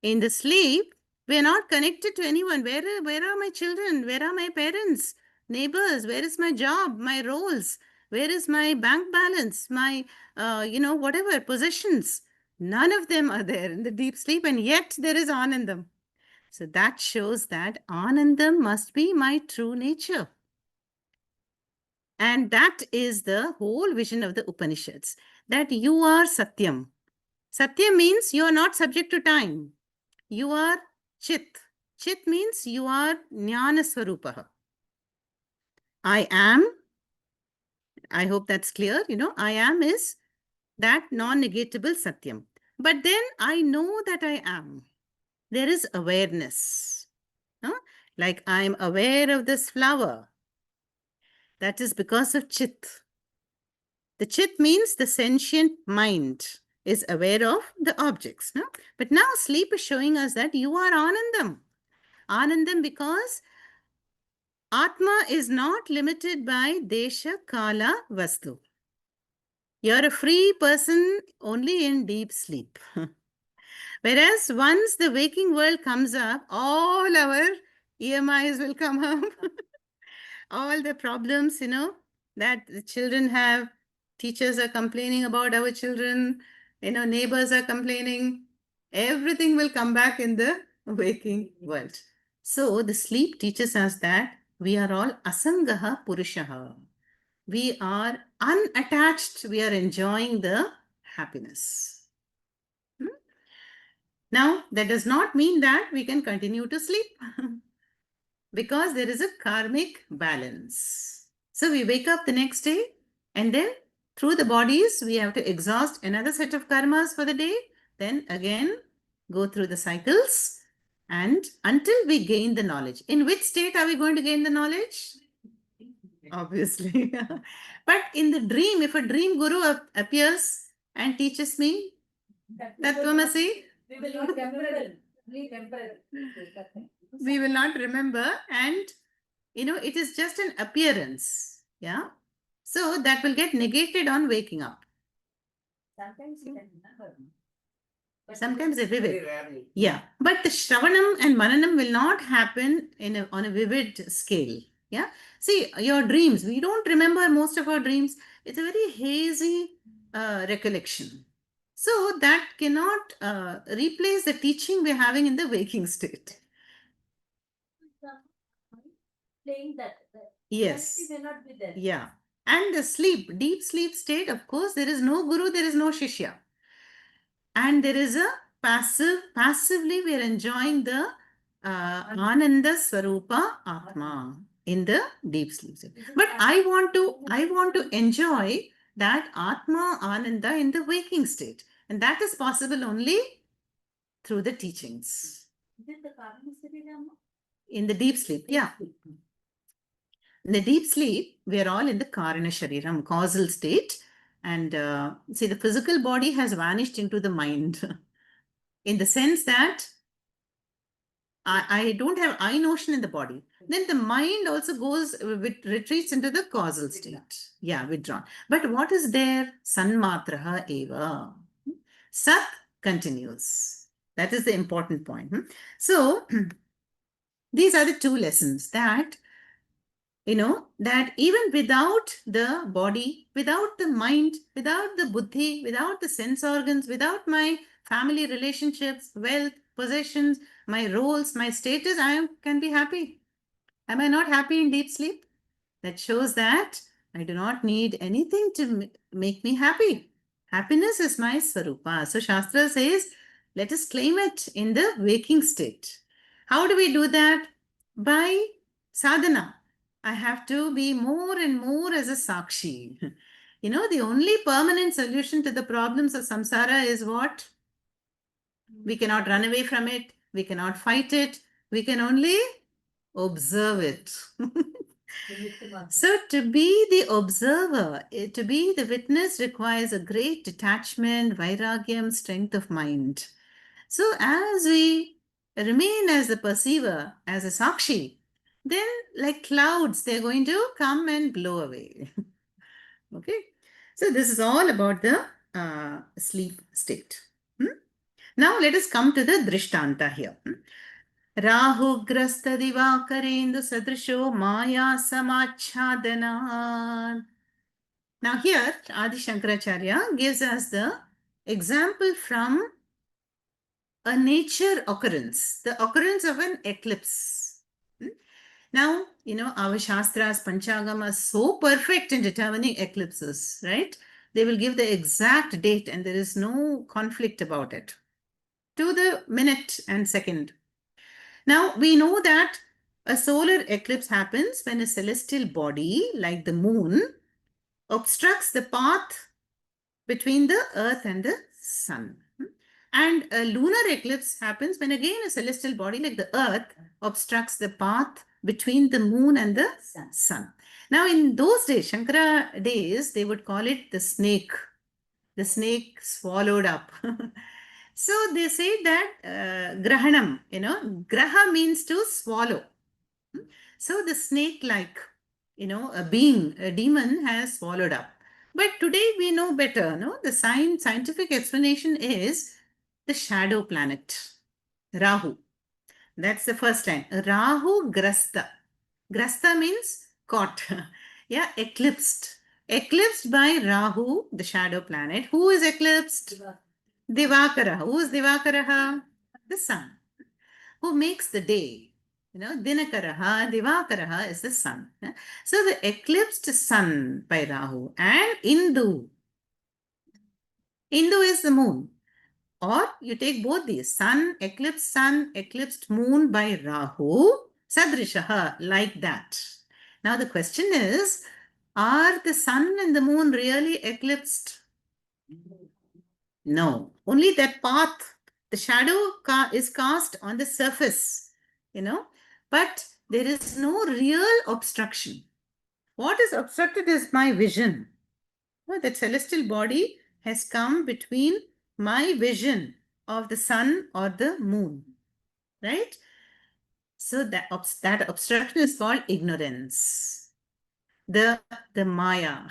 In the sleep, we are not connected to anyone. Where are my children? Where are my parents? Neighbors? Where is my job? My roles? Where is my bank balance? My, whatever, possessions? None of them are there in the deep sleep, and yet there is Anandam. So that shows that Anandam must be my true nature. And that is the whole vision of the Upanishads, that you are Satyam. Satyam means you are not subject to time. You are Chit. Chit means you are Jnana Swarupaha. I am, I hope that's clear, I am is that non-negatable Satyam. But then I know that I am. There is awareness. Like I am aware of this flower. That is because of Chit. The Chit means the sentient mind is aware of the objects. No? But now sleep is showing us that you are Anandam. Anandam because Atma is not limited by Desha, Kala, Vastu. You're a free person only in deep sleep. Whereas once the waking world comes up, all our EMIs will come up. All the problems, that the children have, teachers are complaining about our children, neighbors are complaining. Everything will come back in the waking world. So the sleep teaches us that we are all asangaha purushaha. We are unattached. We are enjoying the happiness. Now, that does not mean that we can continue to sleep. because there is a karmic balance. So we wake up the next day, and then through the bodies, we have to exhaust another set of karmas for the day, then again go through the cycles, and until we gain the knowledge. In which state are we going to gain the knowledge? Obviously. But in the dream, if a dream guru appears and teaches me Tattvamasi, we will not remember, and it is just an appearance. Yeah. So that will get negated on waking up. Sometimes it will. Yeah. But the Shravanam and Mananam will not happen on a vivid scale. Yeah. See, your dreams, we don't remember most of our dreams. It's a very hazy recollection. So that cannot replace the teaching we're having in the waking state. Playing that. Yes. May not be there. Yeah. And the sleep, deep sleep state, of course, there is no guru, there is no shishya. And there is a passively we are enjoying the Ananda Swarupa Atma in the deep sleep state. But I want to enjoy that Atma Ananda in the waking state. And that is possible only through the teachings. Is it the Karma Sariram? In the deep sleep, yeah. In the deep sleep, we are all in the Karana Shariram, causal state. And see, the physical body has vanished into the mind in the sense that I don't have I notion in the body. Then the mind also retreats into the causal state. Yeah, withdrawn. But what is there? Sanmatraha eva. Sat continues. That is the important point. So, these are the two lessons that that even without the body, without the mind, without the buddhi, without the sense organs, without my family relationships, wealth, possessions, my roles, my status, I can be happy. Am I not happy in deep sleep? That shows that I do not need anything to make me happy. Happiness is my Swarupa. So Shastra says, let us claim it in the waking state. How do we do that? By sadhana. I have to be more and more as a Sakshi. The only permanent solution to the problems of samsara is what? We cannot run away from it. We cannot fight it. We can only observe it. So to be the observer, to be the witness requires a great detachment, vairagyam, strength of mind. So as we remain as the perceiver, as a sakshi, then like clouds, they're going to come and blow away. Okay. So this is all about the sleep state. Now let us come to the drishtanta here. Rahugrasta Divakarendu Sadrisho Maya Samachadanan. Now here Adi Shankaracharya gives us the example from a nature occurrence, the occurrence of an eclipse. Now, our Shastras, Panchagama are so perfect in determining eclipses, right? They will give the exact date and there is no conflict about it. To the minute and second. Now, we know that a solar eclipse happens when a celestial body, like the moon, obstructs the path between the earth and the sun. And a lunar eclipse happens when again a celestial body like the earth obstructs the path between the moon and the sun. Now in those days, Shankara days, they would call it the snake. The snake swallowed up. So they say that grahanam, graha means to swallow. So the snake-like, a being, a demon has swallowed up. But today we know better, no? The scientific explanation is the shadow planet, Rahu. That's the first line. Rahu Grasta. Grasta means caught. Yeah, eclipsed. Eclipsed by Rahu, the shadow planet. Who is eclipsed? Divakara. Who is Divakara? The sun. Who makes the day? Dinakaraha, Divakaraha is the sun. So the eclipsed sun by Rahu and Indu. Indu is the moon. Or you take both these, sun, eclipsed moon by Rahu. Sadrishaha, like that. Now the question is, are the sun and the moon really eclipsed? No, only that path, the shadow is cast on the surface, but there is no real obstruction. What is obstructed is my vision. The celestial body has come between my vision of the sun or the moon, right? So that obstruction is called ignorance. The Maya.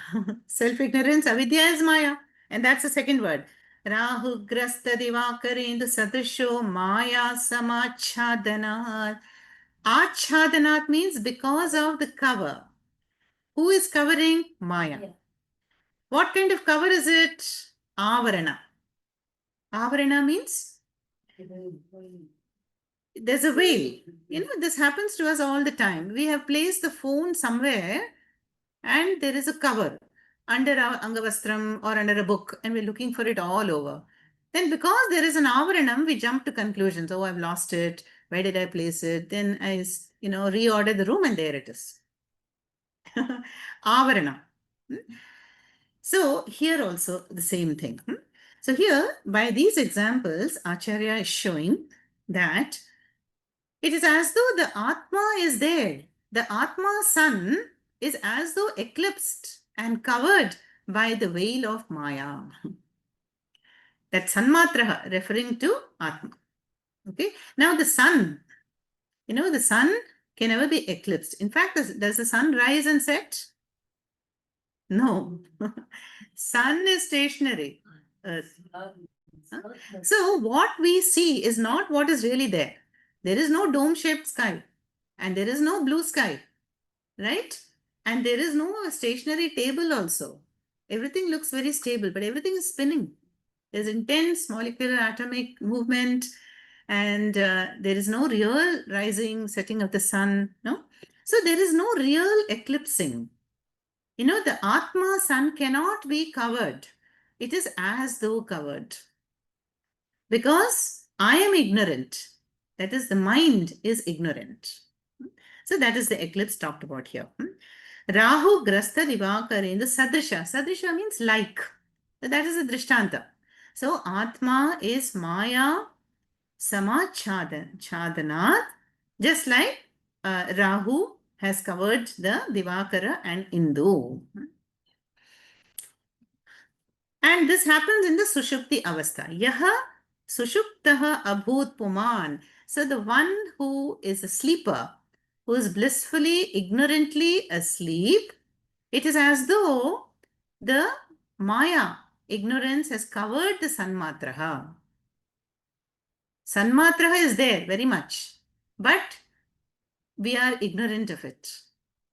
Self-ignorance, avidya is Maya. And that's the second word. Rahu grasta divakarendu sadrisho Maya samachhadanat. Achhadanat means because of the cover. Who is covering? Maya. Yeah. What kind of cover is it? Avarana. Avarana means there's a veil. This happens to us all the time. We have placed the phone somewhere and there is a cover under our angavastram or under a book and we're looking for it all over. Then because there is an avaranam, we jump to conclusions. Oh, I've lost it. Where did I place it? Then I, reorder the room and there it is. Avarana. So here also the same thing. So here by these examples, Acharya is showing that it is as though the Atma is there. The Atma sun is as though eclipsed and covered by the veil of Maya. That Sanmatraha referring to Atma. Okay. Now the sun, the sun can never be eclipsed. In fact, does the sun rise and set? No. Sun is stationary. Earth. So what we see is not what is really there. There is no dome-shaped sky and there is no blue sky, right? And there is no stationary table also. Everything looks very stable, but everything is spinning. There's intense molecular atomic movement and there is no real rising, setting of the sun, no? So there is no real eclipsing. The Atma sun cannot be covered. It is as though covered. Because I am ignorant. That is, the mind is ignorant. So that is the eclipse talked about here. Rahu grasta divakarendra sadrisha. Sadrisha means like. That is the drishtanta. So Atma is Maya samachhadanat, just like Rahu has covered the Divakara and Indu. And this happens in the Sushupti Avastha. Yaha Sushuptaha Abhut Puman. So the one who is a sleeper, who is blissfully, ignorantly asleep, it is as though the Maya, ignorance, has covered the Sanmatraha. Sanmatraha is there very much, but we are ignorant of it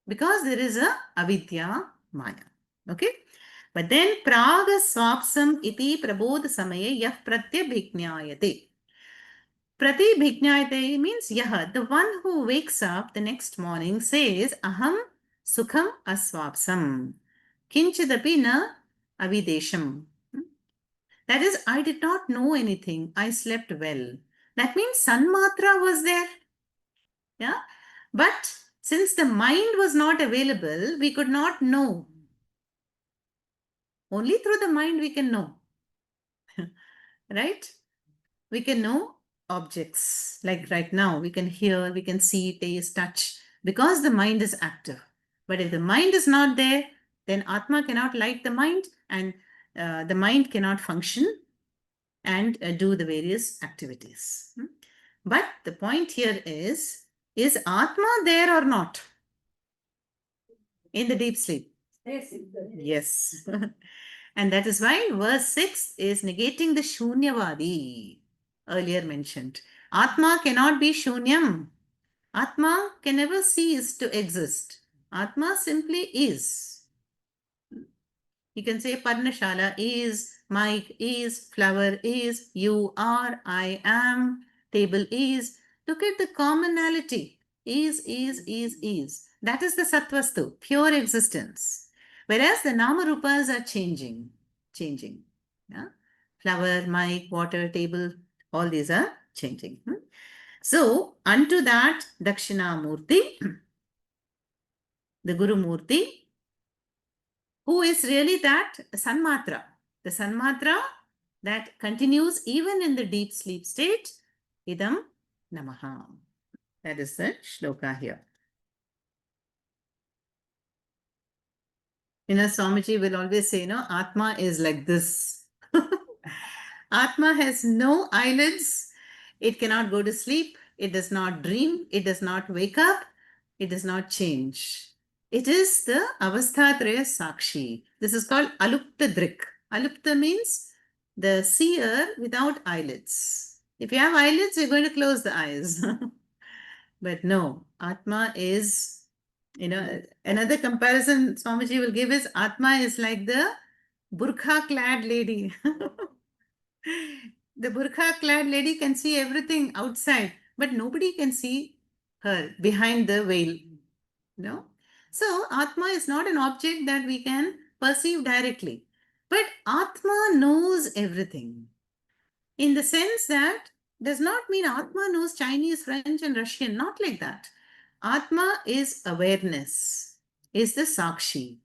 because there is a avidya Maya. Okay? But then praga swapsam iti prabodh samaye yah pratyabhijnayate. Pratyabhijnayate means yah, the one who wakes up the next morning says aham sukham aswapsam kinchidapi na avidesham. That is, I did not know anything. I slept well. That means Sanmatra was there. Yeah. But since the mind was not available, we could not know. Only through the mind we can know. Right? We can know objects. Like right now, we can hear, we can see, taste, touch, because the mind is active. But if the mind is not there, then Atma cannot light the mind and the mind cannot function and do the various activities. But the point here is Atma there or not in the deep sleep? Yes. And that is why verse 6 is negating the Shunyavadi earlier mentioned. Atma cannot be Shunyam. Atma can never cease to exist. Atma simply is. You can say Parnashala is, Mike is, flower is, you are, I am, table is. Look at the commonality. Is. That is the Sattvastu, pure existence. Whereas the Namarupas are changing. Yeah? Flower, mic, water, table, all these are changing. So, unto that Dakshinamurti, the Guru Murti, who is really that Sanmatra, the Sanmatra that continues even in the deep sleep state, Idam Namaha. That is the shloka here. Swamiji will always say, Atma is like this. Atma has no eyelids. It cannot go to sleep. It does not dream. It does not wake up. It does not change. It is the Avasthatraya Sakshi. This is called Alupta Drik. Alupta means the seer without eyelids. If you have eyelids, you're going to close the eyes. But no, Atma is, another comparison Swamiji will give is Atma is like the burqa clad lady. The burqa clad lady can see everything outside, but nobody can see her behind the veil. No? So, Atma is not an object that we can perceive directly, but Atma knows everything. In the sense that does not mean Atma knows Chinese, French, and Russian, not like that. Atma is awareness, is the Sakshi.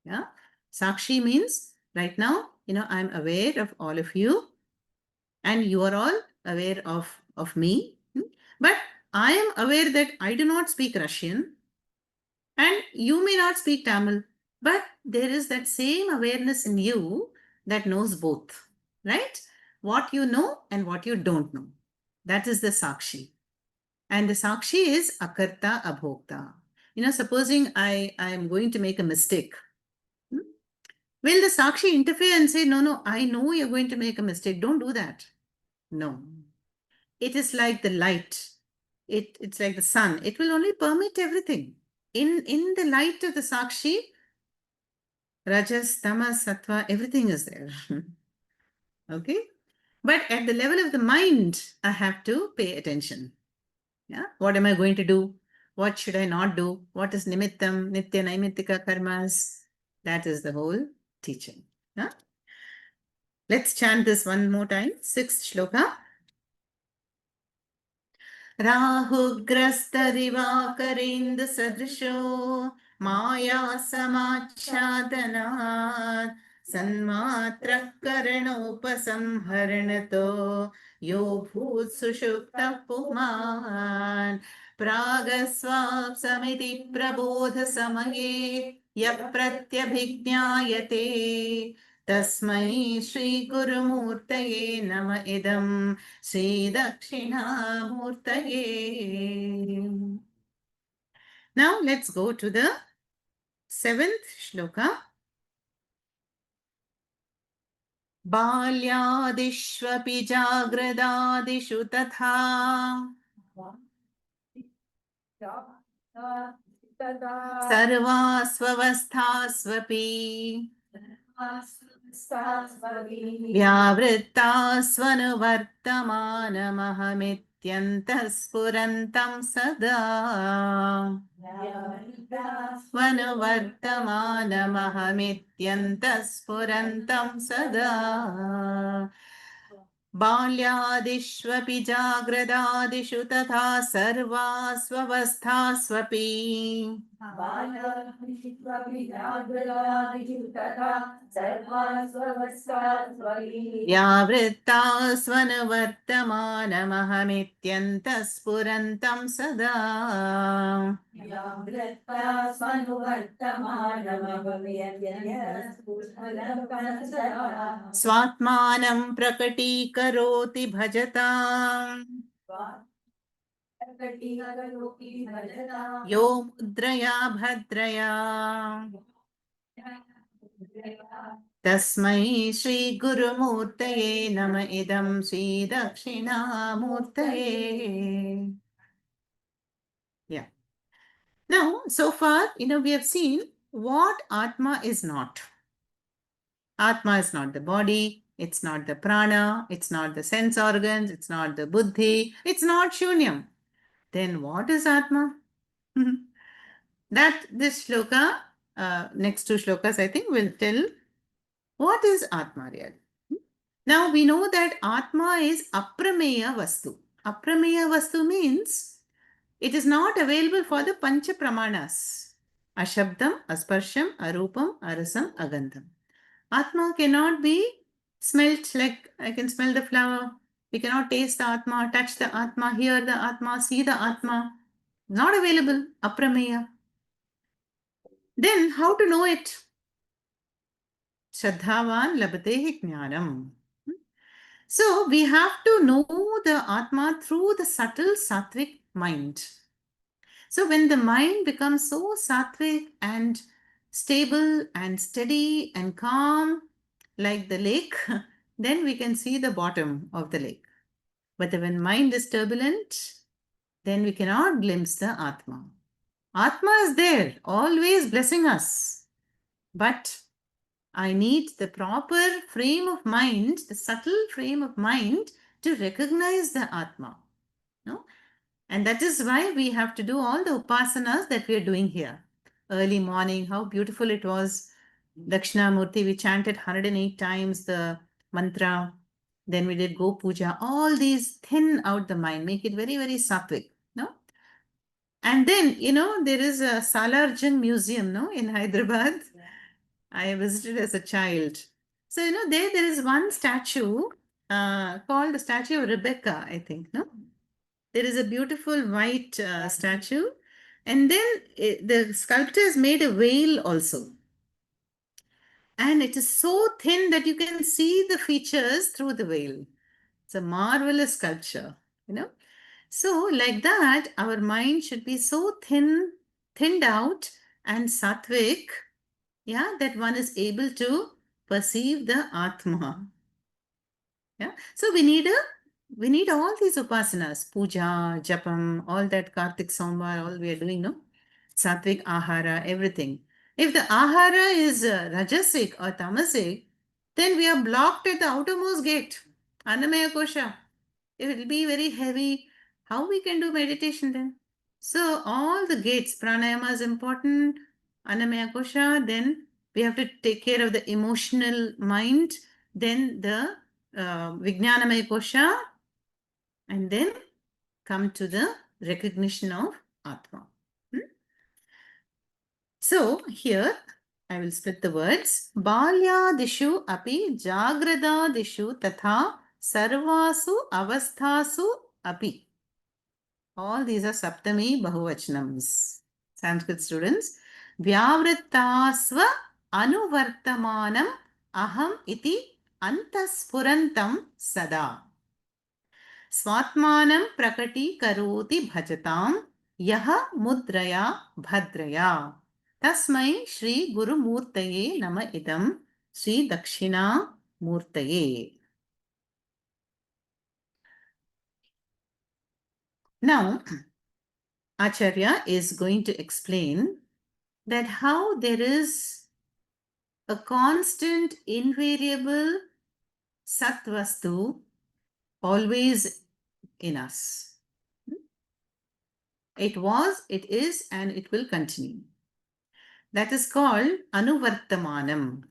Yeah? Sakshi means right now, I'm aware of all of you, and you are all aware of me. But I am aware that I do not speak Russian, and you may not speak Tamil, but there is that same awareness in you that knows both, right? What you know and what you don't know. That is the Sakshi. And the Sakshi is Akarta Abhokta. Supposing I am going to make a mistake. Will the Sakshi interfere and say, no, I know you're going to make a mistake. Don't do that. No. It is like the light. It's like the sun. It will only permit everything. In the light of the Sakshi, Rajas, Tamas, Sattva, everything is there. Okay? But at the level of the mind, I have to pay attention. Yeah? What am I going to do? What should I not do? What is nimittam, nitya, naimittika karmas? That is the whole teaching. Yeah? Let's chant this one more time. 6th shloka. राहुग्रस्तदिवाकरेन्दु सदृशो माया समाच्छादनात् सन्मात्रः करणोपसंहरणतो यो भूत्सुषुप्तः पुमान् प्रागस्वाप्समिति प्रबोधसमये यः प्रत्यभिज्ञायते तस्मै श्रीगुरुमूर्तये नम इदं श्रीदक्षिणामूर्तये. Now let's go to the 7th shloka. बाल्यादिष्वपि जाग्रदादिषु तथा सर्वास्वस्थास्वपि व्यावृत्तास्वनुवर्तमानमहमित्यन्तः स्फुरन्तं सदा स्वनुवर्तमानमहमित्यन्तः स्फुरन्तं सदा बाल्यादिष्वपि जाग्रदादिषु तथा सर्वास्वस्थास्वपि व्यावृत्तास्वनुवर्तमानमहमित्यन्तः स्फुरन्तं सदा स्वात्मानं प्रकटीकरोति भजताम् यो मुद्रया भद्रया तस्मै श्रीगुरुमूर्तये नम इदं श्रीदक्षिणामूर्तये. Yeah. Now, so far, we have seen what Atma is not. Atma is not the body, it's not the prana, it's not the sense organs, it's not the buddhi, it's not shunyam. Then what is Atma? That this shloka, next 2 shlokas, I think, will tell what is Atma really. Now we know that Atma is aprameya vastu. Aprameya Vastu means it is not available for the Pancha Pramanas. Ashabdam, Asparsham, Arupam, Arasam, Agandham. Atma cannot be smelt like I can smell the flower. We cannot taste the Atma, touch the Atma, hear the Atma, see the Atma. Not available. Aprameya. Then how to know it? Shraddhavan labate jnanam. So we have to know the Atma through the subtle sattvic mind. So when the mind becomes so sattvic and stable and steady and calm like the lake, then we can see the bottom of the lake. But when mind is turbulent, then we cannot glimpse the Atma. Atma is there, always blessing us. But I need the proper frame of mind, the subtle frame of mind to recognize the Atma. No? And that is why we have to do all the upasanas that we are doing here. Early morning, how beautiful it was. Dakshinamurti, we chanted 108 times the mantra. Then we did Go Puja. All these thin out the mind, make it very, very sattvic. No? And then, there is a Salarjung Museum, no, in Hyderabad. Yeah. I visited as a child. So, there is one statue called the statue of Rebecca, I think, no? There is a beautiful white statue. And then the sculptor has made a veil also. And it is so thin that you can see the features through the veil. It's a marvelous sculpture, So, like that, our mind should be so thinned out and sattvic, that one is able to perceive the Atma. Yeah. So we need all these upasanas, puja, japam, all that Kartik Somvar, all we are doing, no? Sattvic ahara, everything. If the ahara is rajasic or tamasic, then we are blocked at the outermost gate, Annamaya Kosha. It will be very heavy. How we can do meditation then? So all the gates, pranayama is important, Annamaya Kosha, then we have to take care of the emotional mind, then the Vijnanamaya Kosha, and then come to the recognition of Atma. So here I will split the words. Balyadishu api jagradadishu tatha sarvasu avasthasu api. All these are Saptami Bahuvachanams. Sanskrit students. Vyavrittasva anuvartamanam aham iti antaspurantam sada. Swatmanam prakati karoti bhajatam yaha mudraya bhadraya. Tasmai Shri Guru Murtaye Nama Idam Shri Dakshina Murtaye. Now, Acharya is going to explain that how there is a constant, invariable Satvastu always in us. It was, it is, and it will continue. That is called Anuvartamanam.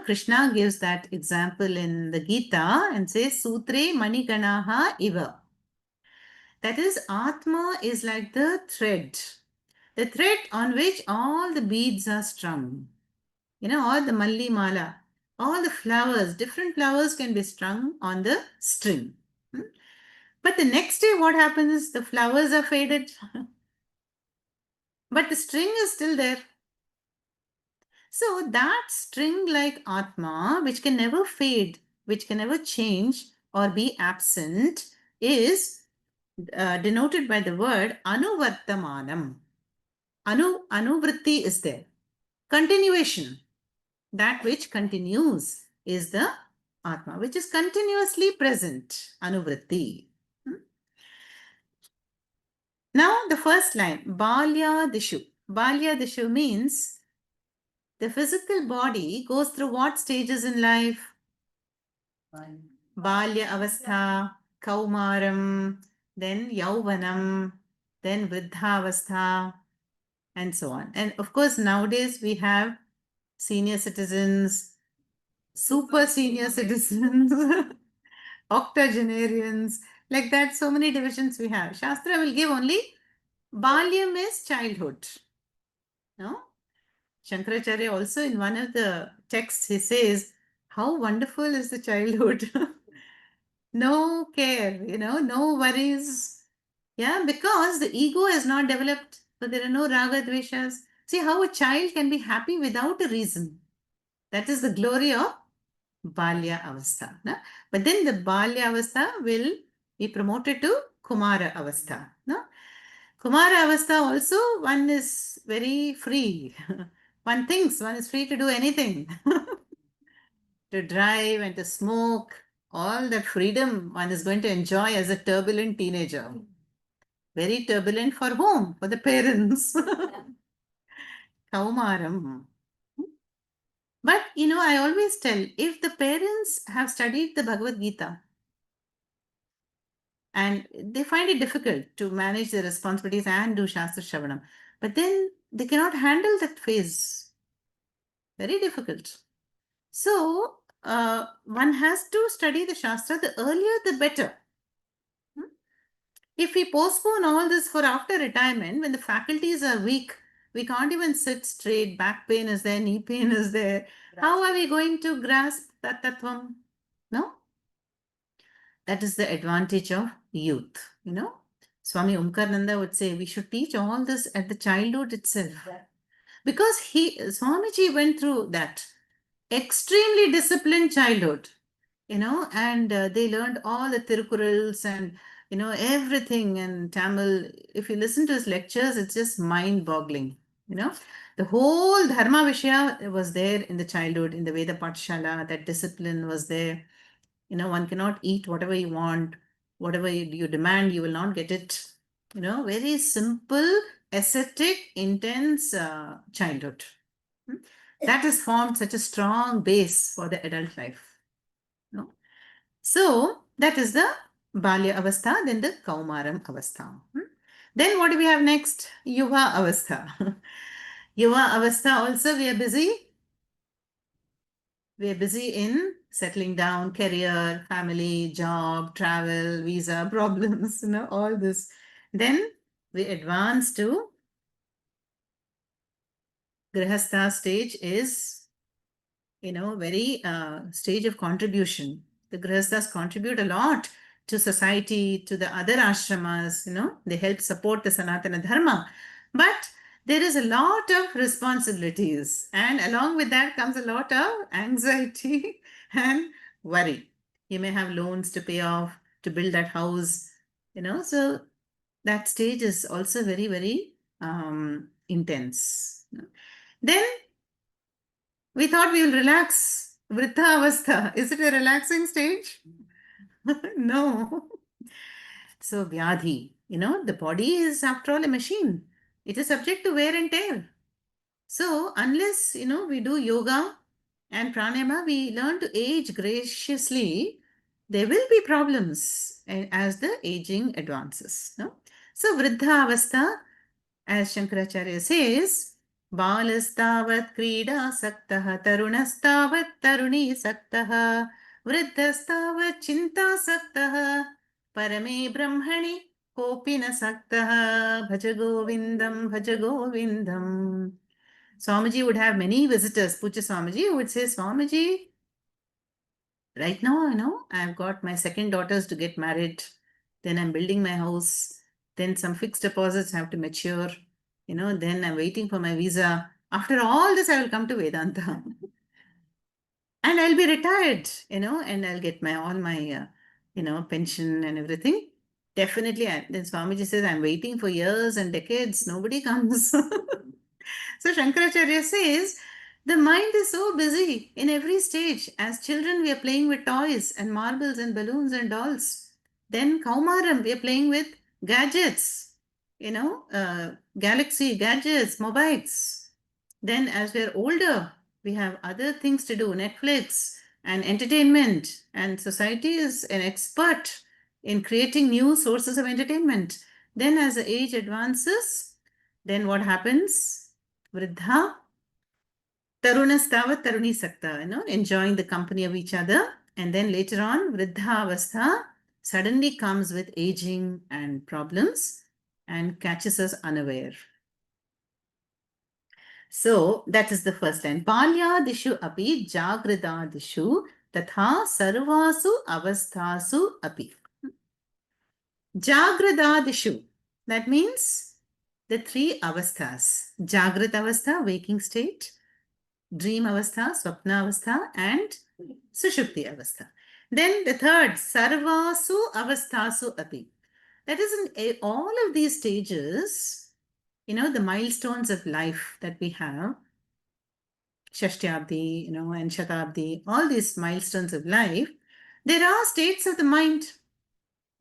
Krishna gives that example in the Gita and says, Sutre Maniganaha Iva. That is, Atma is like the thread on which all the beads are strung. All the Malli Mala, all the flowers, different flowers can be strung on the string. But the next day, what happens is the flowers are faded, but the string is still there. So that string-like Atma, which can never fade, which can never change or be absent, is denoted by the word Anuvartamanam. Anuvritti is there. Continuation. That which continues is the Atma, which is continuously present. Anuvritti. Now the first line, Balyadishu. Balyadishu means the physical body goes through what stages in life? Balya Avastha, Kaumaram, then Yauvanam, then Vriddha Avastha, and so on. And of course, nowadays we have senior citizens, super senior citizens, octogenarians, Like that, so many divisions we have. Shastra will give only Balyam is childhood. No? Shankaracharya also in one of the texts he says, how wonderful is the childhood. No care, no worries. Yeah, because the ego has not developed, so there are no raga dveshas. See how a child can be happy without a reason. That is the glory of Balya Avastha. Na? But then the Balya Avastha will be promoted to Kumara Avastha. No? Kumara Avastha also, one is very free. One thinks one is free to do anything. To drive and to smoke, all that freedom one is going to enjoy as a turbulent teenager. Very turbulent for whom? For the parents. Kaumaram. But I always tell if the parents have studied the Bhagavad Gita and they find it difficult to manage their responsibilities and do Shastra Shravanam, but then they cannot handle that phase. Very difficult. So, one has to study the Shastra, the earlier the better. If we postpone all this for after retirement, when the faculties are weak, we can't even sit straight, back pain is there, knee pain is there. How are we going to grasp that tattvam? No? That is the advantage of youth, Swami Omkarananda would say we should teach all this at the childhood itself. Because Swamiji went through that extremely disciplined childhood, and they learned all the Tirukurals and, everything and Tamil. If you listen to his lectures, it's just mind boggling, The whole Dharma Vishya was there in the childhood, in the Veda Pathshala, that discipline was there. One cannot eat whatever you want, whatever you demand, you will not get it. Very simple, ascetic, intense childhood. That has formed such a strong base for the adult life. So that is the Balya Avastha, then the Kaumaram Avastha. Then what do we have next? Yuva Avastha. Yuva Avastha also we are busy. We are busy in settling down, career, family, job, travel, visa problems, all this. Then we advance to Grihastha stage is, very stage of contribution. The Grihasthas contribute a lot to society, to the other ashramas, they help support the Sanatana Dharma. But there is a lot of responsibilities, and along with that comes a lot of anxiety and worry. You may have loans to pay off, to build that house, so that stage is also very, very intense. Then we thought we will relax. Vriddha Avastha. Is it a relaxing stage? No. So, Vyadhi, the body is after all a machine. It is subject to wear and tear. So, unless, we do yoga and pranayama, we learn to age graciously, there will be problems as the aging advances. No? So, Vriddha Avastha, as Shankaracharya says, बालस्तावत् क्रीडासक्तः तरुणस्तावत् तरुणीसक्तः वृद्धस्तावत् चिन्तासक्तः परमे ब्रह्मणि कोऽपि न सक्तः भज गोविन्दं भज गोविन्दम्. Swamiji would have many visitors. Puja Swamiji would say, Swamiji, right now, I've got my second daughters to get married. Then I'm building my house. Then some fixed deposits have to mature. Then I'm waiting for my visa. After all this, I will come to Vedanta. And I'll be retired, and I'll get all my, pension and everything. Definitely. Then Swamiji says, I'm waiting for years and decades. Nobody comes. So Shankaracharya says, the mind is so busy in every stage. As children, we are playing with toys and marbles and balloons and dolls. Then Kaumaram, we are playing with gadgets, galaxy gadgets, mobiles. Then as we are older, we have other things to do, Netflix and entertainment. And society is an expert in creating new sources of entertainment. Then as the age advances, then what happens? Vriddha, Tarunastavat Taruni Sakta, enjoying the company of each other. And then later on, Vriddha Avastha, suddenly comes with aging and problems and catches us unaware. So that is the first line. Balyadishu api jagradadishu tatha sarvasu avasthasu api. Jagradadishu. That means the three avasthas. Jagrat avastha, waking state. Dream avastha, swapna avastha, and sushupti avastha. Then the third, sarvasu avasthasu api. That is in all of these stages, the milestones of life that we have, Shashtyabdi, and Shatabdi, all these milestones of life, there are states of the mind,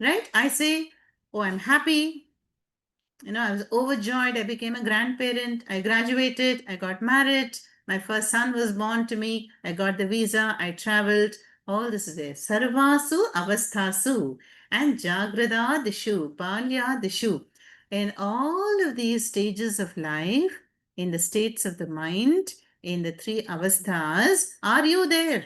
right? I say, oh, I'm happy. I was overjoyed. I became a grandparent. I graduated. I got married. My first son was born to me. I got the visa. I traveled. All this is there. Sarvasu avasthasu and jagradadishu, palyadishu. In all of these stages of life, in the states of the mind, in the three avasthas, are you there?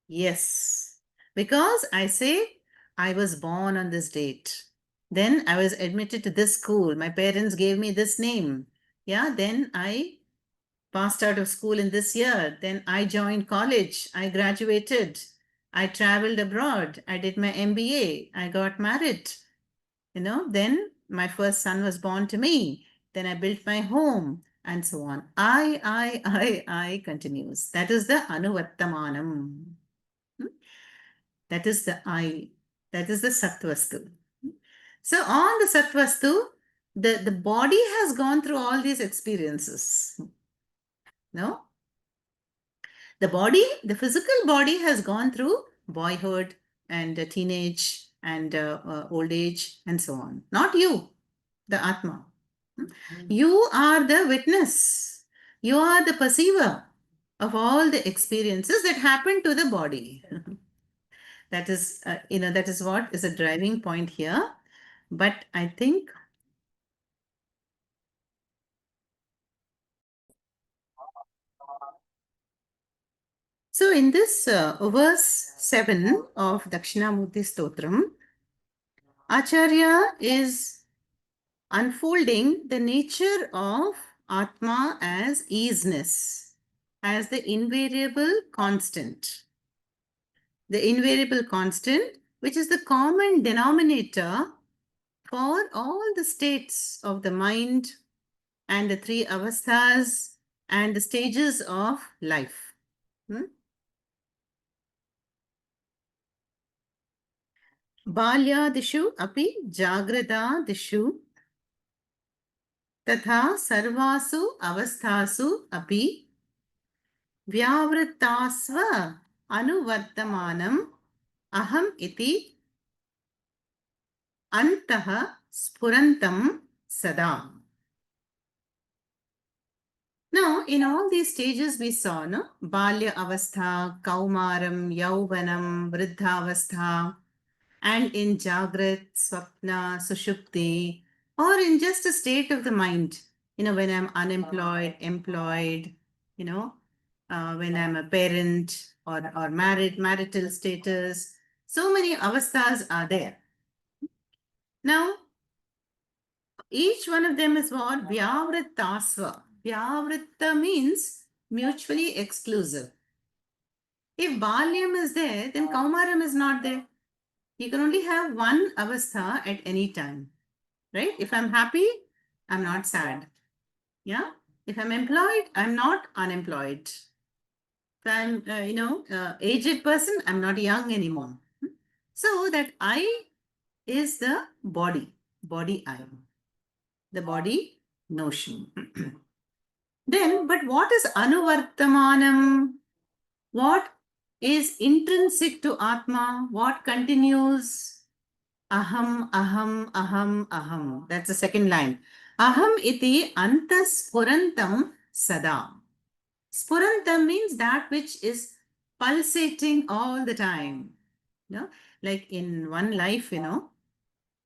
Yes. Because I say, I was born on this date. Then I was admitted to this school. My parents gave me this name. Yeah, then I passed out of school in this year. Then I joined college. I graduated. I traveled abroad. I did my MBA. I got married. Then my first son was born to me. Then I built my home and so on. I continues. That is the Anuvartamanam. That is the I. That is the Sattvastu. So on the Sattvastu, the body has gone through all these experiences. No? The body, the physical body has gone through boyhood and teenage and old age and so on. Not you, the Atma. You are the witness. You are the perceiver of all the experiences that happen to the body. That is, that is what is a driving point here. But I think so. In this verse 7 of Dakshinamurti Stotram, Acharya is unfolding the nature of Atma as easiness, as the invariable constant. The invariable constant, which is the common denominator for all the states of the mind and the three avasthas and the stages of life. Balyadishu api jagradadishu तथा सर्वासु अवस्थासु अपि व्यावृत्तास्व अनुवर्तमानम् अहम् इति अन्तः स्फुरन्तं sada. Now, in all these stages we saw, no? Balya avastha, Kaumaram, Yauvanam, Vriddhavastha, and in Jagrat, Swapna, Sushupti, or in just a state of the mind, when I'm unemployed, employed, when I'm a parent or married, marital status. So many avasthas are there. Now, each one of them is what? Vyavrittasva. Vyavritta means mutually exclusive. If Balyam is there, then Kaumaram is not there. You can only have one avastha at any time. Right? If I'm happy, I'm not sad. Yeah. If I'm employed, I'm not unemployed. If I'm, aged person, I'm not young anymore. So that I is the body I, the body notion. Then, but what is anuvartamanam? What is intrinsic to Atma? What continues? Aham, aham, aham, aham. That's the second line. Aham iti antas spurantam sada. Spurantam means that which is pulsating all the time. Like in one life,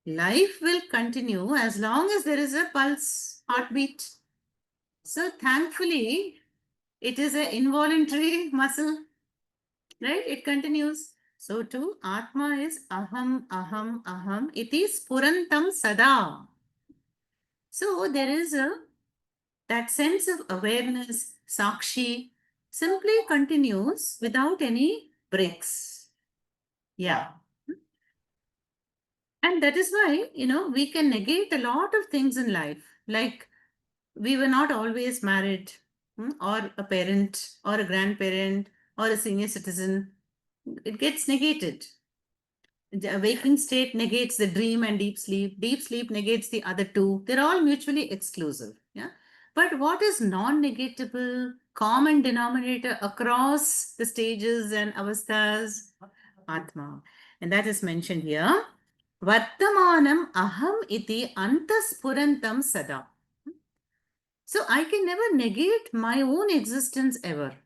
life will continue as long as there is a pulse, heartbeat. So thankfully, it is an involuntary muscle, right? It continues. So too, Atma is aham, aham, aham. It is Purantam Sada. So there is that sense of awareness, Sakshi, simply continues without any breaks. Yeah. And that is why, we can negate a lot of things in life. Like we were not always married, or a parent, or a grandparent, or a senior citizen. It gets negated. The waking state negates the dream and deep sleep. Deep sleep negates the other two. They're all mutually exclusive. Yeah. But what is non-negatable, common denominator across the stages and avasthas? Atma. And that is mentioned here. Vartamanam aham iti antaspurantam sada. So I can never negate my own existence ever.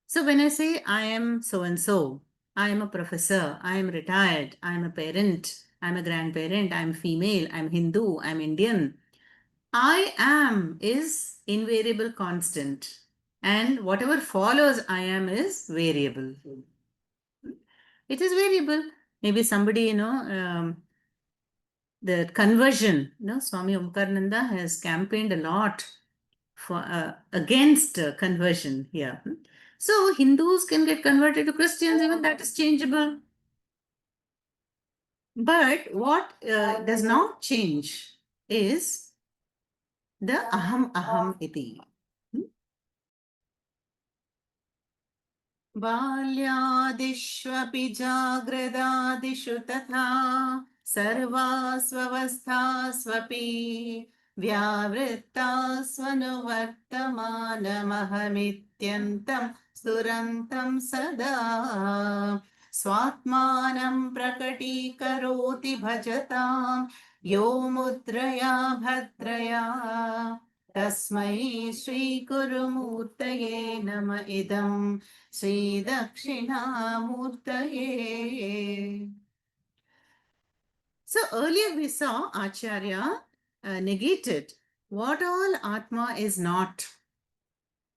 So when I say I am so and so, I am a professor, I am retired, I am a parent, I am a grandparent, I am female, I am Hindu, I am Indian. I am is invariable constant. And whatever follows I am is variable. It is variable. Maybe somebody, the conversion, Swami Omkarananda has campaigned a lot for against conversion here. So Hindus can get converted to Christians, even that is changeable. But what does not change is the aham aham iti. बाल्यादिष्वपि जाग्रदादिषु तथा सर्वास्वस्थास्वपि व्यावृत्तास्वनुवर्तमानमहमित्यन्तं स्फुरन्तं सदा स्वात्मानं प्रकटीकरोति भजतां यो मुद्रया भद्रया तस्मै श्रीगुरुमूर्तये नम इदं Sri Dakshinamurtaye. So earlier we saw Acharya negated what all Atma is not,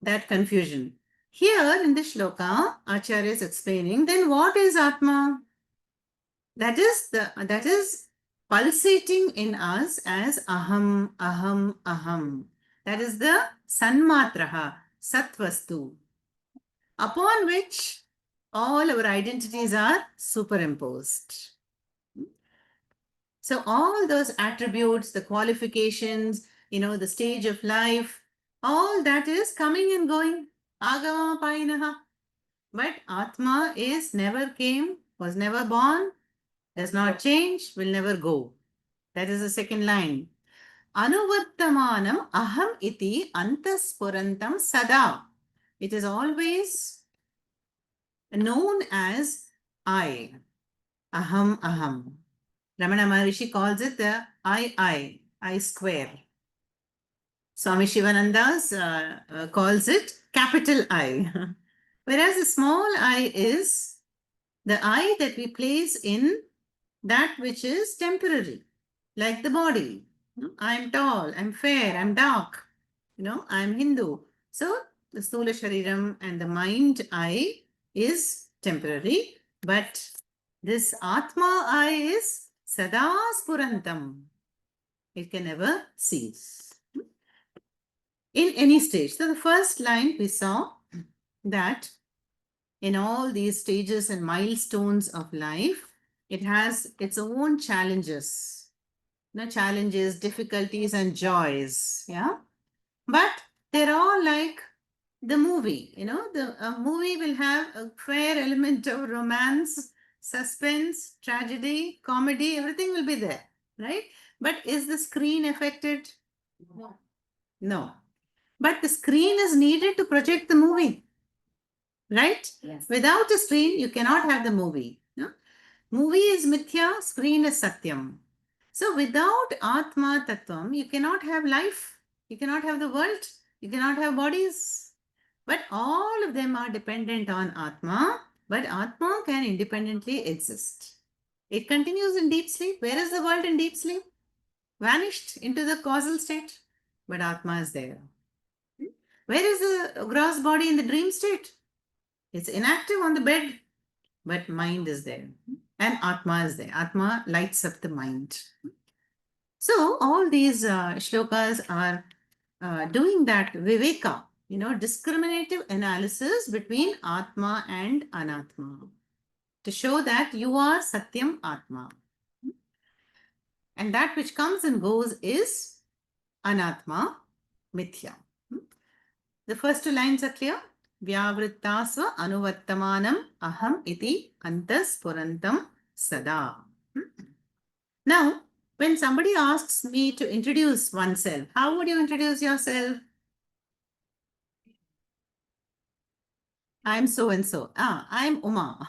that confusion. Here in the shloka, Acharya is explaining, then what is Atma? That is pulsating in us as aham, aham, aham. That is the sanmatraha, satvastu, upon which all our identities are superimposed. So all those attributes, the qualifications, the stage of life, all that is coming and going. Agama painaha. But Atma is never came, was never born, does not change, will never go. That is the second line. Anuvartamanam aham iti antaspurantam sada. It is always known as I. Aham aham. Ramana Maharishi calls it the I square. Swami Shivananda calls it capital I. Whereas the small I is the I that we place in that which is temporary, like the body. I'm tall, I'm fair, I'm dark, I'm Hindu. So the Stula Shariram and the mind I is temporary, but this Atma I is Sada Spurantam. It can never cease in any stage. So the first line we saw that in all these stages and milestones of life, it has its own challenges, challenges, difficulties, and joys. Yeah, but they're all like the movie. The movie will have a fair element of romance, suspense, tragedy, comedy. Everything will be there, right? But is the screen affected? No. No. But the screen is needed to project the movie, right? Yes. Without a screen, you cannot have the movie. No? Movie is mithya, screen is satyam. So without Atma Tattvam, you cannot have life, you cannot have the world, you cannot have bodies. But all of them are dependent on Atma, but Atma can independently exist. It continues in deep sleep. Where is the world in deep sleep? Vanished into the causal state, but Atma is there. Where is the gross body in the dream state? It's inactive on the bed, but mind is there. And Atma is there. Atma lights up the mind. So all these shlokas are doing that viveka, discriminative analysis between Atma and Anatma to show that you are Satyam Atma. And that which comes and goes is Anatma, Mithya. The first two lines are clear. Vyavrittasva anuvartamanam aham iti antas purantam sada. Now, when somebody asks me to introduce oneself, how would you introduce yourself? I'm so and so. I'm Uma.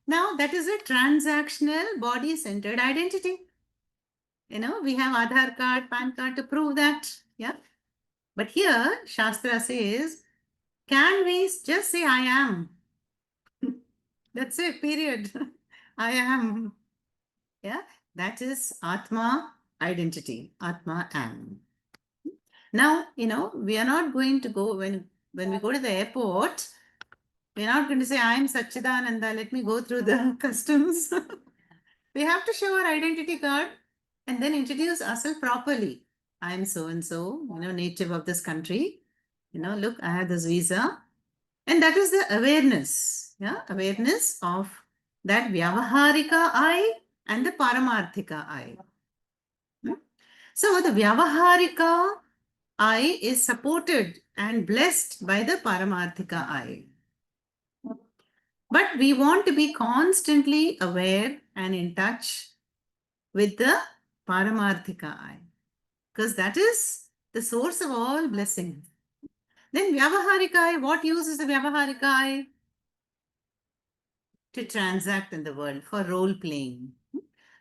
Now, that is a transactional body-centered identity. We have Aadhaar card, PAN card to prove that. Yeah. But here, Shastra says, can we just say I am? That's it, period. I am. Yeah. That is Atma identity. Atma am. Now, we are not going to go, when we go to the airport, we're not going to say, I'm Sachidananda, let me go through the customs. We have to show our identity card and then introduce ourselves properly. I'm so and so, native of this country. Look, I have this visa. And that is the awareness. Yeah, awareness of that Vyavaharika I and the Paramarthika I. So the Vyavaharika I is supported and blessed by the Paramarthika I. But we want to be constantly aware and in touch with the Paramarthika I, because that is the source of all blessing. Then Vyavaharika I, what use is the Vyavaharika I? To transact in the world, for role playing.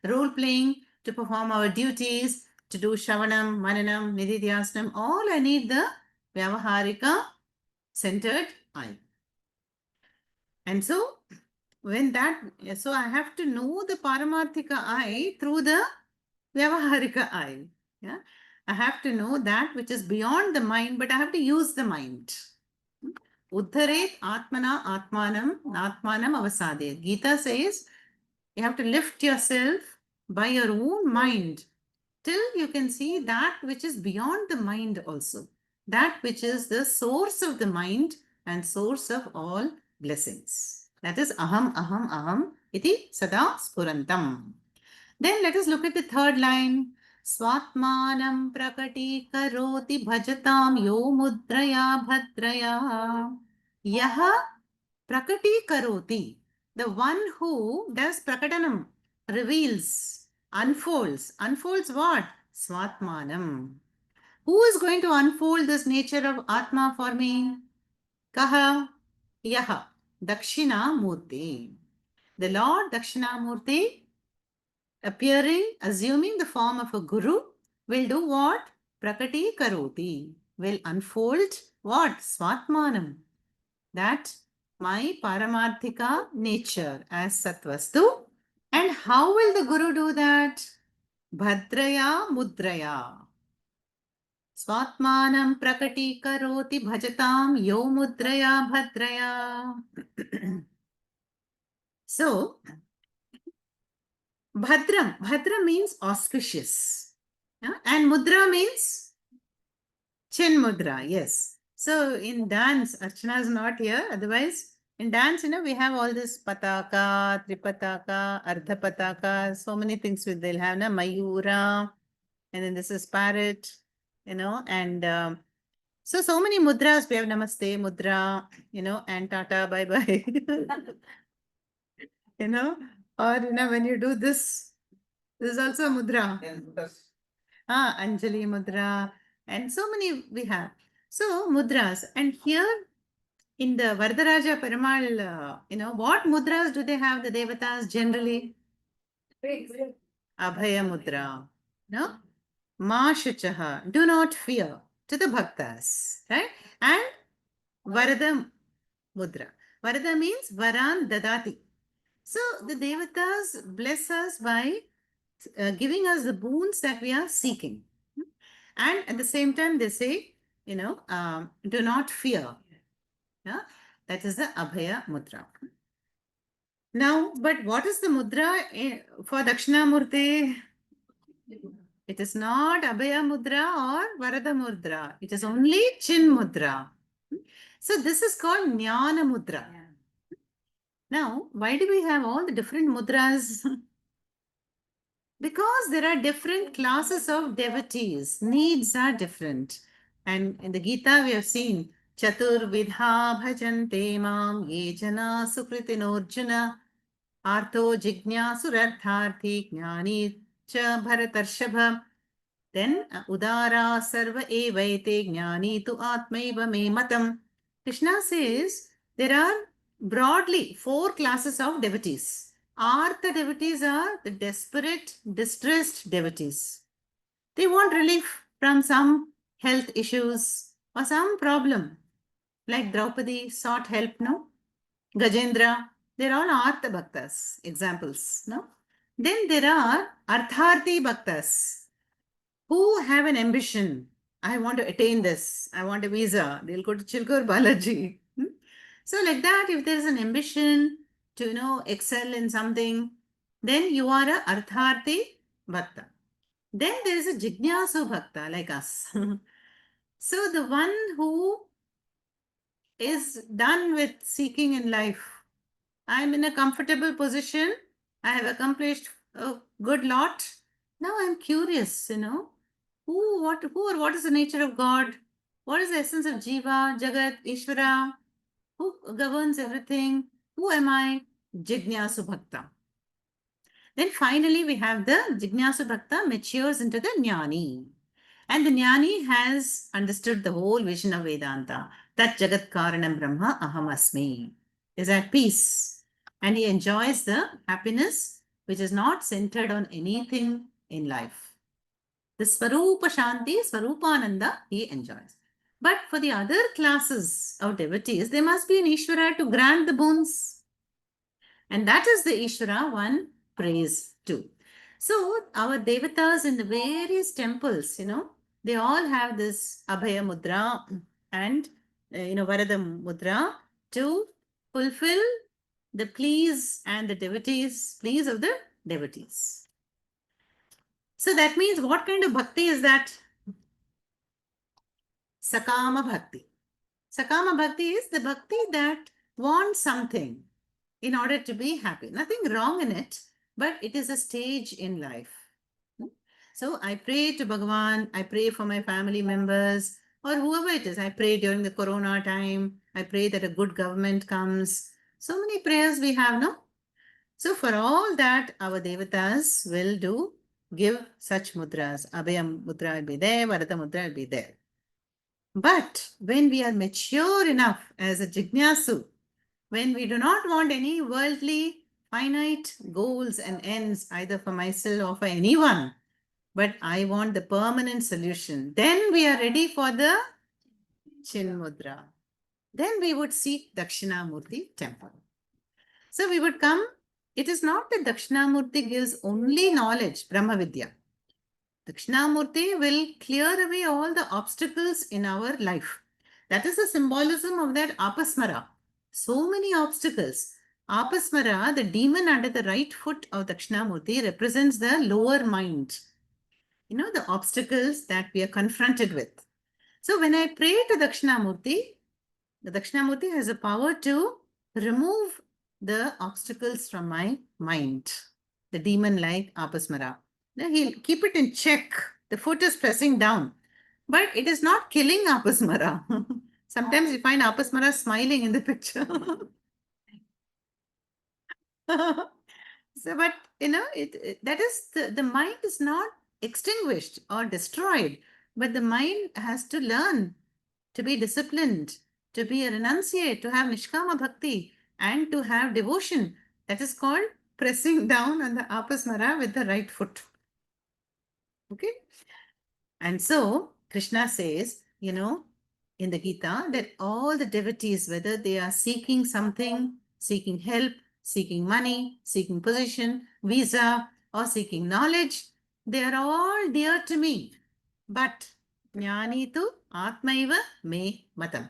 Role playing to perform our duties, to do Shravanam, Mananam, Nididhyasnam, all I need the Vyavaharika centered I. And so, so I have to know the Paramarthika I through the Vyavaharika I. Yeah? I have to know that which is beyond the mind, but I have to use the mind. Uddharet Atmana Atmanam Atmanam Avasadhet. Gita says you have to lift yourself by your own mind till you can see that which is beyond the mind also. That which is the source of the mind and source of all blessings. That is aham, aham, aham iti sada spurantam. Then let us look at the third line. Swatmanam prakati karoti bhajatam yo mudraya bhadraya. Yaha prakati karoti. The one who does prakatanam, reveals, unfolds. Unfolds what? Swatmanam. Who is going to unfold this nature of Atma for me? Kaha? Yaha. Dakshinamurti. The Lord Dakshinamurti, appearing, assuming the form of a guru, will do what? Prakati karoti. Will unfold what? Swatmanam. That my paramarthika nature as Satvastu. And how will the guru do that? Bhadraya mudraya. Swatmanam prakati karoti bhajatam yo mudraya bhadraya. So, Bhadra means auspicious. Yeah? And mudra means chin mudra, yes. So in dance, Archana is not here. Otherwise, in dance, we have all this pataka, tripataka, ardha pataka, so many things they'll have, mayura, and then this is parrot, and so many mudras. We have namaste mudra, and tata, bye bye. Or when you do this is also mudra. Anjali mudra, and so many we have. So mudras, and here in the Varadaraja Perumal, what mudras do they have, the devatas generally? Abhaya mudra, no? Ma shuchaha, do not fear, to the bhaktas, right? And Varada mudra. Varada means varan dadati. So the devatas bless us by giving us the boons that we are seeking. And at the same time, they say, do not fear. Yeah? That is the Abhaya Mudra. Now, but what is the mudra for Dakshinamurti? It is not Abhaya Mudra or Varada Mudra. It is only Chin Mudra. So this is called Jnana Mudra. Now, why do we have all the different mudras? Because there are different classes of devotees. Needs are different. And in the Gita, we have seen Chatur Vidha Bhajante Mam Ye Jana Sukritinurjuna Artho Jignyasurartharthi Jnani Cha Bharatarshava. Then Udara Sarva Evaite Jnani Tu Atmaiva Me Matam. Krishna says there are broadly 4 classes of devotees. Artha devotees are the desperate, distressed devotees. They want relief from some health issues or some problem. Like Draupadi sought help, no? Gajendra, they're all Artha Bhaktas, examples, no? Then there are Artharthi Bhaktas who have an ambition. I want to attain this. I want a visa. They'll go to Chilkur Balaji. So like that, if there's an ambition to, excel in something, then you are a Artharthi Bhakta. Then there is a Jignasu Bhakta like us. So the one who is done with seeking in life. I'm in a comfortable position. I have accomplished a good lot. Now I'm curious, who or what is the nature of God? What is the essence of Jiva, Jagat, Ishvara? Who governs everything? Who am I? Jignasu Bhakta. Then finally we have the Jignasu Bhakta matures into the Jnani. And the Jnani has understood the whole vision of Vedanta. Tat Jagat Karanam Brahma Aham Asmi. Is at peace. And he enjoys the happiness which is not centered on anything in life. The Swarupa Shanti, Swarupananda, he enjoys. But for the other classes of devotees, there must be an Ishvara to grant the boons. And that is the Ishvara one prays to. So our devatas in the various temples, they all have this Abhaya Mudra and, Varada Mudra to fulfill the pleas and the pleas of the devotees. So that means what kind of bhakti is that? Sakama bhakti. Sakama bhakti is the bhakti that wants something in order to be happy. Nothing wrong in it, but it is a stage in life. So I pray to Bhagavan, I pray for my family members or whoever it is. I pray during the Corona time. I pray that a good government comes. So many prayers we have, no? So for all that, our devatas will give such mudras. Abhaya mudra will be there, Varada mudra will be there. But when we are mature enough as a jignasu, when we do not want any worldly finite goals and ends either for myself or for anyone, but I want the permanent solution, then we are ready for the Chin Mudra. Then we would seek Dakshinamurti temple. So we would come. It is not that Dakshinamurti gives only knowledge, Brahma Vidya. Dakshinamurti will clear away all the obstacles in our life. That is the symbolism of that Apasmara. So many obstacles. Apasmara, the demon under the right foot of Dakshinamurti, represents the lower mind. The obstacles that we are confronted with. So when I pray to Dakshinamurti, the Dakshinamurti has a power to remove the obstacles from my mind. The demon like Apasmara. He'll keep it in check. The foot is pressing down. But it is not killing Apasmara. Sometimes you find Apasmara smiling in the picture. So, but that is the mind is not extinguished or destroyed, but the mind has to learn to be disciplined, to be a renunciate, to have Nishkama Bhakti, and to have devotion. That is called pressing down on the Apasmara with the right foot. Okay? And so Krishna says, in the Gita, that all the devotees, whether they are seeking something, seeking help, seeking money, seeking position, visa, or seeking knowledge, they are all dear to me. But Jnani tu Atmaiva me matam.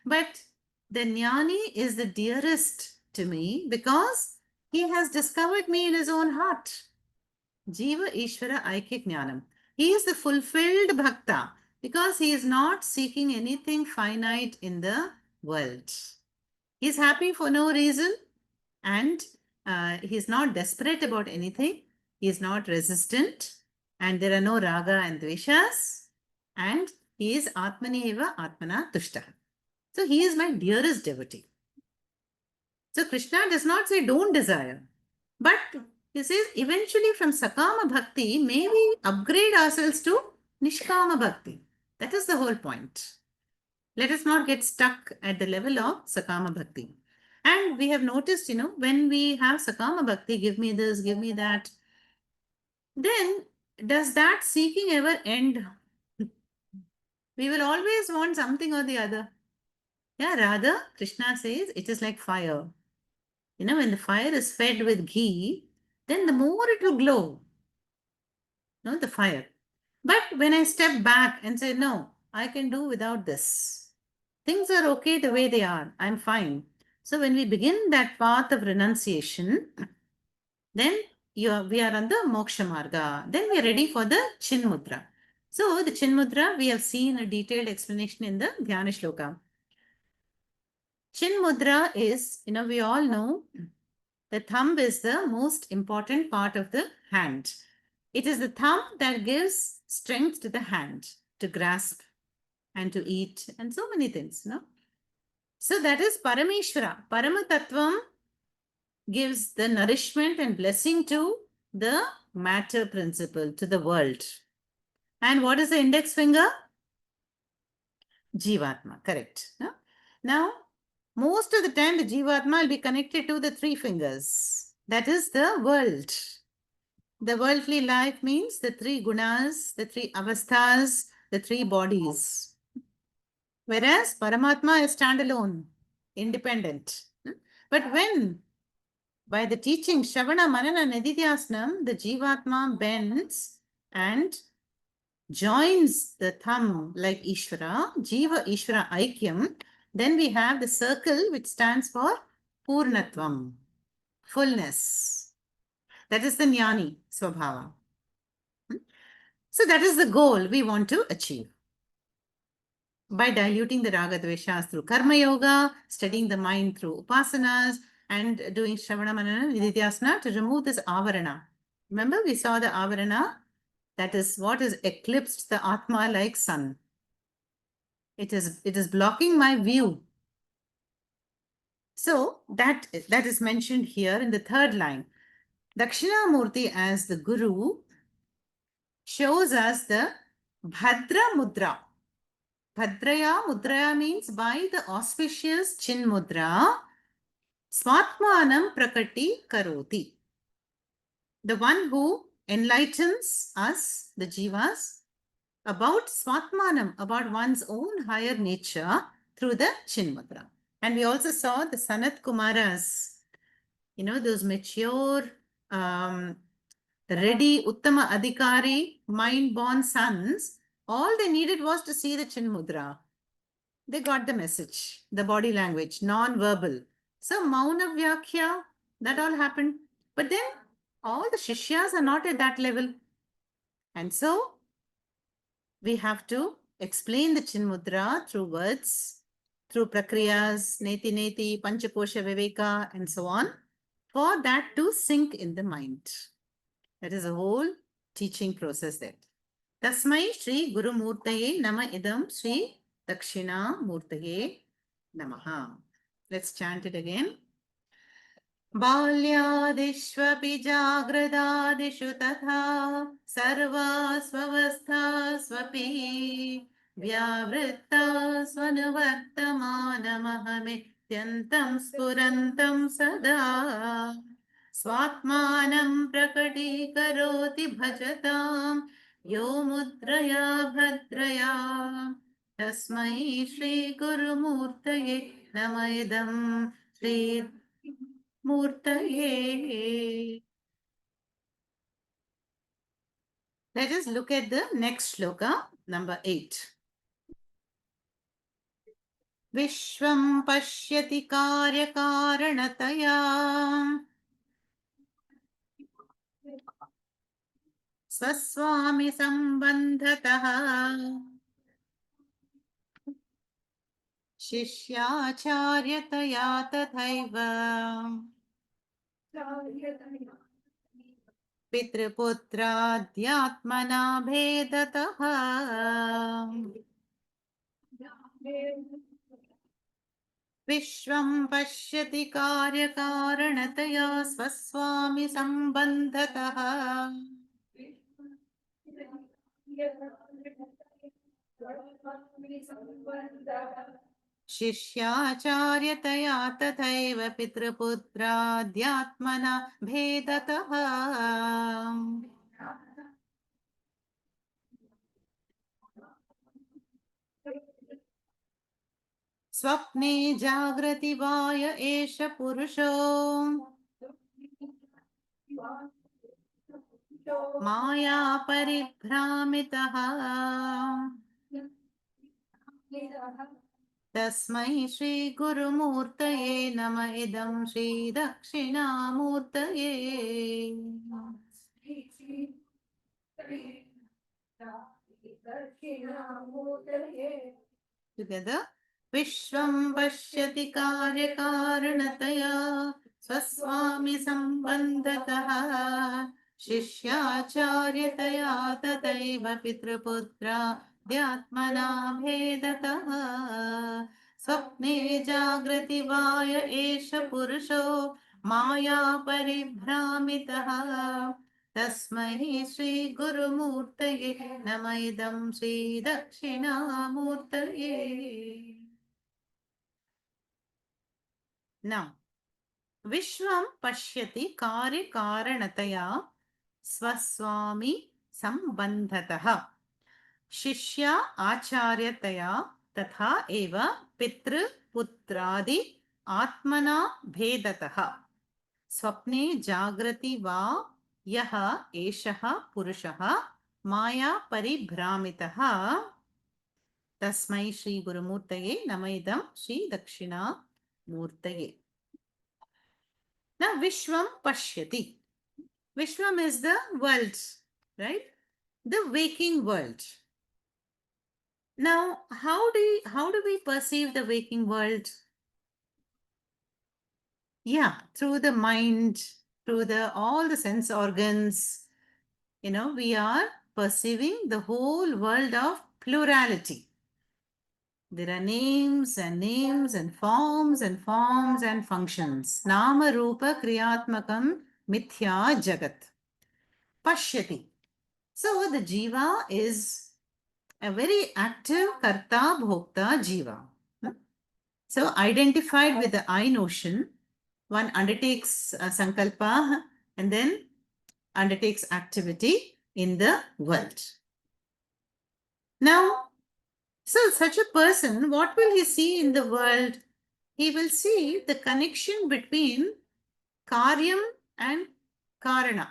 But the Jnani is the dearest to me because He has discovered me in his own heart. Jiva Ishvara Aikya Jnanam. He is the fulfilled bhakta because he is not seeking anything finite in the world. He is happy for no reason and he is not desperate about anything. He is not resistant and there are no raga and dveshas and he is Atmani eva Atmana Tushta. So he is my dearest devotee. So Krishna does not say don't desire, but he says eventually from Sakama Bhakti, may we upgrade ourselves to Nishkama Bhakti. That is the whole point. Let us not get stuck at the level of Sakama Bhakti. And we have noticed, when we have Sakama Bhakti, give me this, give me that, then does that seeking ever end? We will always want something or the other. Yeah, rather, Krishna says it is like fire. When the fire is fed with ghee, then the more it will glow, the fire. But when I step back and say, no, I can do without this. Things are okay the way they are. I'm fine. So when we begin that path of renunciation, then we are on the moksha marga. Then we are ready for the chin mudra. So the chin mudra, we have seen a detailed explanation in the Dhyana Shloka. Chin mudra is, we all know, the thumb is the most important part of the hand. It is the thumb that gives strength to the hand to grasp and to eat and so many things, So that is Parameshwara. Paramatattvam gives the nourishment and blessing to the matter principle, to the world. And what is the index finger? Jivatma, correct. Now, most of the time the Jivatma will be connected to the three fingers. That is the world. The worldly life means the three gunas, the three avasthas, the three bodies. Whereas Paramatma is standalone, independent. But when, by the teaching Shravana, Manana, Nididhyasnam, the Jivatma bends and joins the thumb like Ishvara, Jiva Ishvara Aikyam, then we have the circle which stands for Purnatvam, fullness. That is the Jnani Swabhava. So that is the goal we want to achieve. By diluting the raga dveshas through karma yoga, studying the mind through upasanas, and doing shravana manana nididhyasana to remove this avarana. Remember, we saw the avarana, that is what is eclipsed the atma like sun. It is blocking my view. So that is mentioned here in the third line. Dakshinamurti as the guru shows us the Bhadra Mudra. Bhadraya Mudraya means by the auspicious Chin Mudra, Swatmanam Prakati Karoti. The one who enlightens us, the Jivas, about Swatmanam, about one's own higher nature through the Chin Mudra. And we also saw the Sanat Kumaras, those mature, ready, Uttama Adhikari, mind-born sons. All they needed was to see the Chin Mudra. They got the message, the body language, non-verbal. So Mauna Vyakhya, that all happened. But then all the Shishyas are not at that level. And so we have to explain the Chin Mudra through words, through prakriyas, neti neti, panchakosha viveka, and so on, for that to sink in the mind. That is a whole teaching process there. Tasmai Shri Guru Murtaye Nama Idam Shri Dakshina Murtaye Namaha. Let's chant it again. बाल्यादिष्वपि जाग्रदादिषु तथा सर्वास्वस्थास्वपि व्यावृत्ता स्वनुवर्तमानमहमित्यन्तं स्फुरन्तं सदा स्वात्मानं प्रकटीकरोति भजतां यो मुद्रया भद्रया तस्मै श्रीगुरुमूर्तये नम इदं Shri Murtaye. Let us look at the next shloka, number 8. Vishvam pashyati karya karanataya स्वस्वामि सम्बन्धतः शिष्याचार्यतया तथैव पितृपुत्राद्यात्मना भेदतः विश्वं पश्यति कार्यकारणतया स्वस्वामि सम्बन्धतः शिष्याचार्यतया तथैव पितृपुत्राद्यात्मना भेदतः स्वप्ने जाग्रति वाय एष पुरुषो माया परिभ्रामितः तस्मै श्रीगुरुमूर्तये नम इदं श्रीदक्षिणामूर्तये together विश्वं पश्यति कार्यकारणतया स्वस्वामि सम्बन्धतः शिष्याचार्यतया तथैव पितृपुत्राद्यात्मना भेदतः स्वप्ने जाग्रति वाय एष पुरुषो माया परिभ्रामितः तस्मै श्रीगुरुमूर्तये नम इदं श्रीदक्षिणामूर्तये. Now, Vishwam pashyati कार्यकारणतया स्वस्वामी संबंधतः शिष्या आचार्यतया तथा एव पितृपुत्रादि आत्मना भेदतः स्वप्ने जागृति वा यः एषः पुरुषः माया परिभ्रामितः तस्मै श्री गुरुमूर्तये नम इदं श्री दक्षिणामूर्तये. Now Vishwam pashyati. Vishwam is the world, right? The waking world. Now, how do we perceive the waking world? Yeah, through the mind, through all the sense organs. We are perceiving the whole world of plurality. There are names and forms and functions. Nama Rupa Kriyatmakam Mithya Jagat. Pashyati. So the Jiva is a very active Karta Bhokta Jiva. So identified with the I notion, one undertakes Sankalpa and then undertakes activity in the world. Now, so such a person, what will he see in the world? He will see the connection between Karyam and Karana.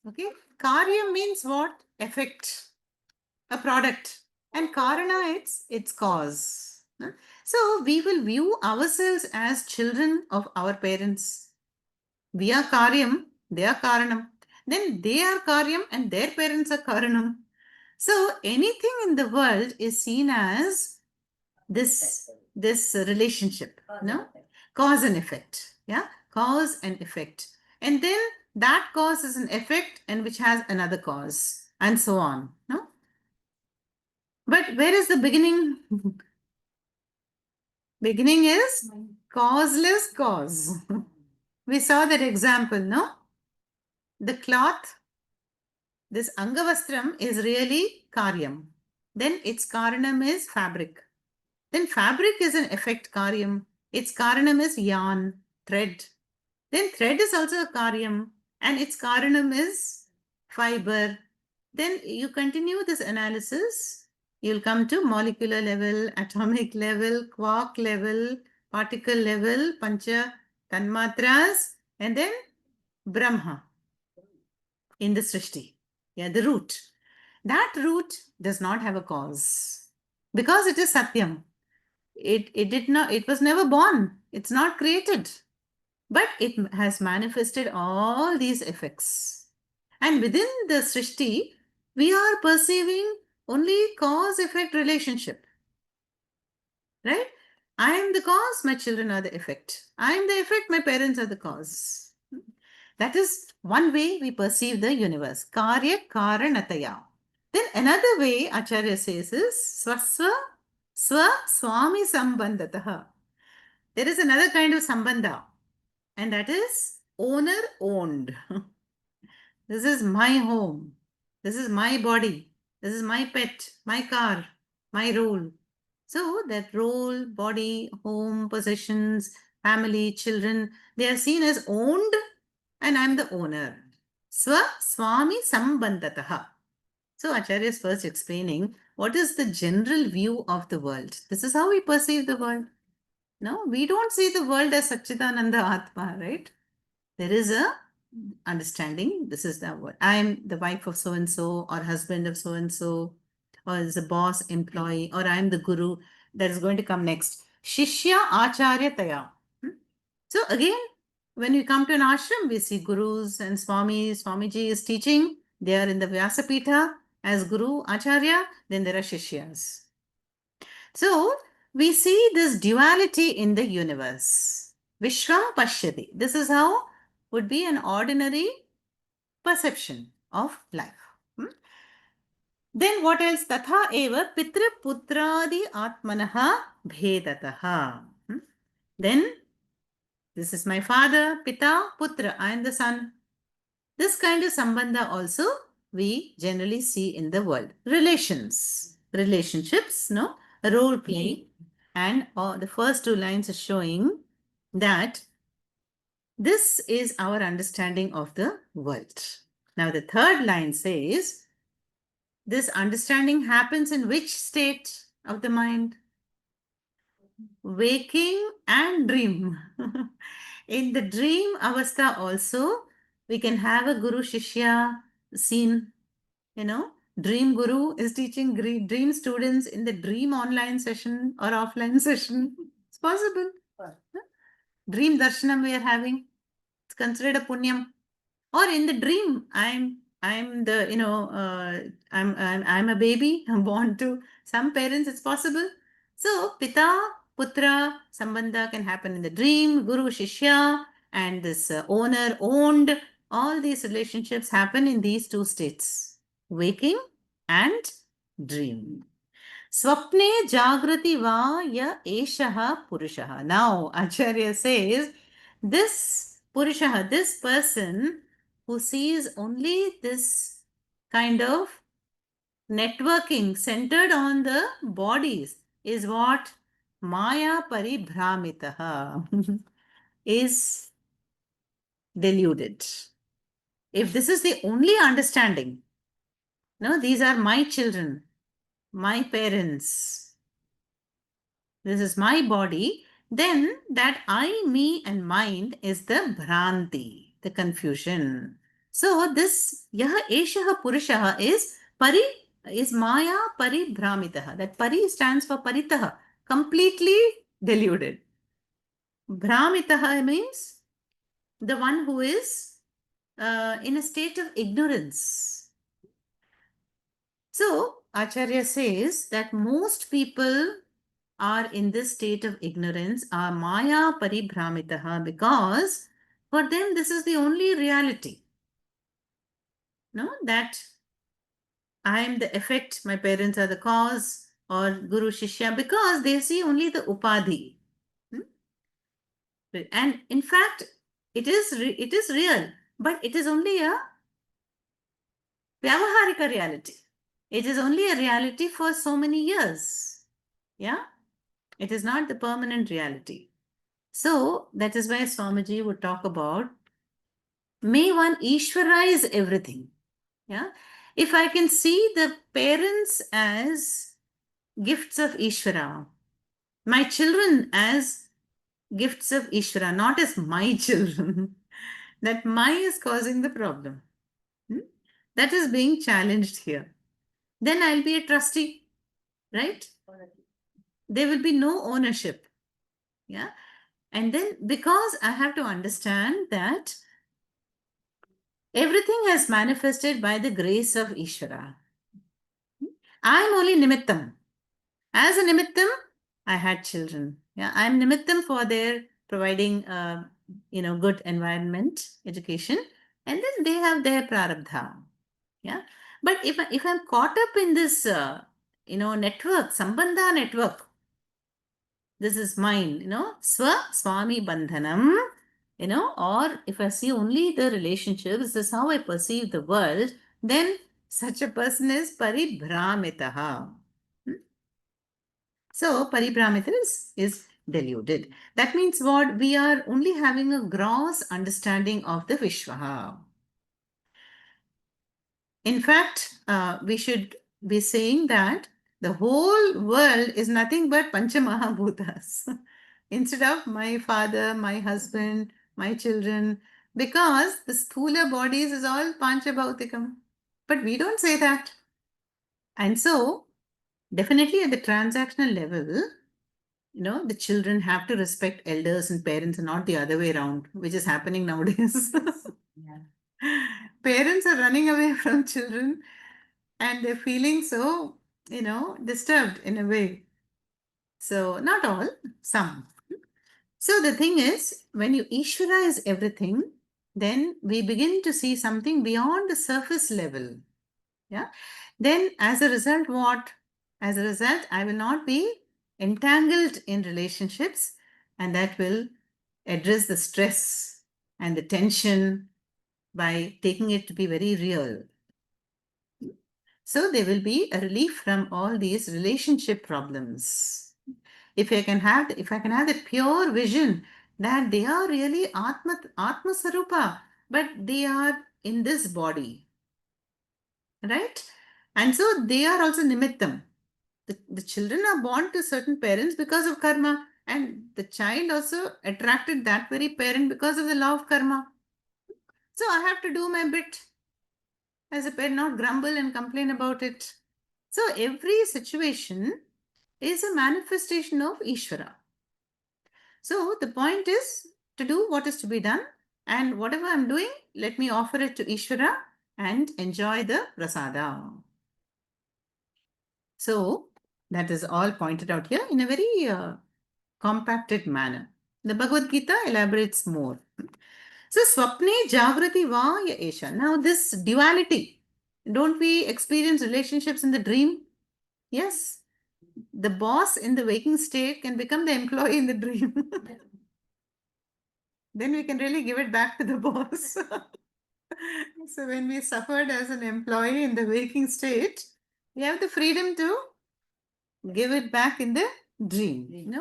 Okay, Karyam means what? Effect, a product, and Karana its cause. So we will view ourselves as children of our parents. We are Karyam, they are Karanam. Then they are Karyam and their parents are Karanam. So anything in the world is seen as this relationship, no? Cause and effect. Yeah, cause and effect. And then that cause is an effect and which has another cause and so on. No? But where is the beginning? Beginning is causeless cause. We saw that example, no? The cloth, this Angavastram is really Karyam. Then its Karanam is fabric. Then fabric is an effect Karyam. Its Karanam is yarn, thread. Then thread is also a Karyam and its Karanam is fiber. Then you continue this analysis. You'll come to molecular level, atomic level, quark level, particle level, Pancha Tanmatras, and then Brahma in the Srishti. Yeah, the root. That root does not have a cause because it is Satyam. It was never born. It's not created. But it has manifested all these effects. And within the Srishti, we are perceiving only cause-effect relationship. Right? I am the cause, my children are the effect. I am the effect, my parents are the cause. That is one way we perceive the universe. Karya Karanataya. Then another way Acharya says is Swaswa Swa Swami Sambandataha. There is another kind of Sambandha, and that is owner owned. This is my home. This is my body. This is my pet, my car, my role. So that role, body, home, possessions, family, children, they are seen as owned, and I'm the owner. Swa Swami Sambandataha. So Acharya is first explaining what is the general view of the world. This is how we perceive the world. No, we don't see the world as Satchidananda Atma, right? There is a understanding. This is the word. I am the wife of so and so, or husband of so and so, or is a boss, employee, or I am the guru. That is going to come next. Shishya Acharya Taya. So again, when we come to an ashram, we see gurus and Swamiji is teaching. They are in the Vyasapitha as guru, acharya. Then there are shishyas. So we see this duality in the universe. Vishram Pashyati. This is how would be an ordinary perception of life. Then what else? Tatha eva pitra putradi atmanaha bhedataha. Then this is my father, pita, putra, I am the son. This kind of sambandha also we generally see in the world. Relations, relationships, no, role play, and the first two lines are showing that this is our understanding of the world. Now the third line says, this understanding happens in which state of the mind? Waking and dream. In the dream avastha also, we can have a Guru Shishya scene. Dream Guru is teaching dream students in the dream online session or offline session. It's possible. Dream darshanam we are having. It's considered a punyam. Or in the dream, I'm the I'm a baby. I'm born to some parents. It's possible. So Pita Putra Sambandha can happen in the dream. Guru Shishya and this owner owned. All these relationships happen in these two states: waking and dream. Swapne Jagrati va ya eshaha purushaha. Now Acharya says this purushaha, this person who sees only this kind of networking centered on the bodies is what Maya Paribhramitaha is deluded. If this is the only understanding, no, these are my children, my parents, this is my body, then that I, me, and mind is the Bhranti, the confusion. So this Yaha Eshaha Purushaha is Maya Paribhramitaha. That Pari stands for Paritaha, completely deluded. Bhramitaha means the one who is in a state of ignorance. So Acharya says that most people are in this state of ignorance, are Maya Paribhramitaha, because for them this is the only reality. No, that I am the effect, my parents are the cause, or Guru Shishya, because they see only the Upadhi. And in fact, it is real, but it is only a Vyavaharika reality. It is only a reality for so many years. Yeah, it is not the permanent reality. So that is why Swamiji would talk about, may one Ishwarize everything. Yeah. If I can see the parents as gifts of Ishvara, my children as gifts of Ishvara, not as my children, that my is causing the problem. That is being challenged here. Then I'll be a trustee, right? There will be no ownership. Yeah. And then because I have to understand that Everything has manifested by the grace of Ishvara. I am only Nimittam. As a Nimittam, I had children. Yeah, I am Nimittam for their providing, good environment, education, and then they have their prarabdha. Yeah, but if I'm caught up in this, network, sambandha network, this is mine, swami bandhanam, or if I see only the relationships, this is how I perceive the world, then such a person is paribhramitaha. So paribhramita is deluded. That means what? We are only having a gross understanding of the Vishwaha. In fact, we should be saying that the whole world is nothing but Panchamahabhutas. Instead of my father, my husband, my children, because the sthula bodies is all Panchabhautikam. But we don't say that. And so, definitely at the transactional level, the children have to respect elders and parents and not the other way around, which is happening nowadays. Yeah. Parents are running away from children and they're feeling so, disturbed in a way. So, not all, some. So, the thing is, when you Ishvara is everything, then we begin to see something beyond the surface level. Yeah. Then, as a result, what? As a result, I will not be entangled in relationships, and that will address the stress and the tension by taking it to be very real. So there will be a relief from all these relationship problems. If I can have the pure vision that they are really Atma Sarupa, but they are in this body, right? And so they are also Nimittam. The children are born to certain parents because of karma, and the child also attracted that very parent because of the law of karma. So I have to do my bit as a parent, not grumble and complain about it. So every situation is a manifestation of Ishvara. So the point is to do what is to be done, and whatever I'm doing, let me offer it to Ishvara and enjoy the prasada. So that is all pointed out here in a very compacted manner. The Bhagavad Gita elaborates more. So swapne jagrati va ya esha. Now this duality, don't we experience relationships in the dream? Yes. The boss in the waking state can become the employee in the dream. Then we can really give it back to the boss. So when we suffered as an employee in the waking state, we have the freedom to give it back in the dream.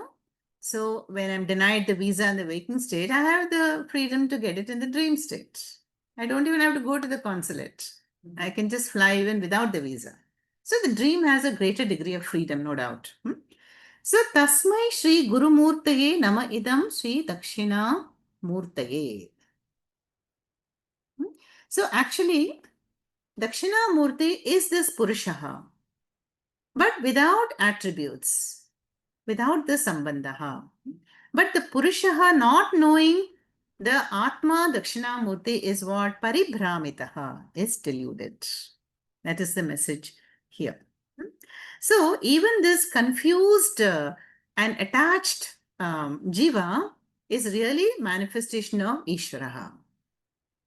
So when I'm denied the visa in the waking state, I have the freedom to get it in the dream state. I don't even have to go to the consulate. I can just fly even without the visa. So the dream has a greater degree of freedom, no doubt. So Tasmai Shri Guru Murtaye Nama Idam Shri Dakshina Murtaye. So actually, Dakshina Murti is this Purushaha, but without attributes, without the Sambandhaha. But the Purushaha not knowing the Atma Dakshinamurti is what Paribhramitaha is deluded. That is the message here. So even this confused and attached Jiva is really manifestation of Ishvaraha.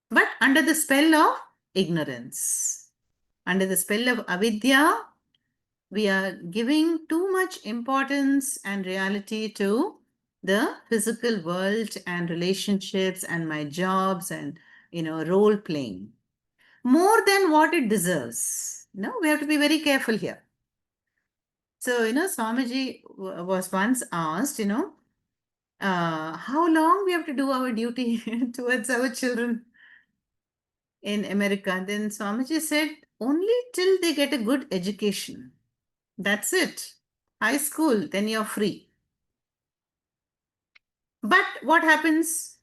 But under the spell of ignorance, under the spell of avidya, we are giving too much importance and reality to the physical world and relationships and my jobs and role playing more than what it deserves. We have to be very careful here. So Swamiji was once asked, how long we have to do our duty towards our children in America. Then Swamiji said, only till they get a good education. That's it. High school, then you're free. But what happens?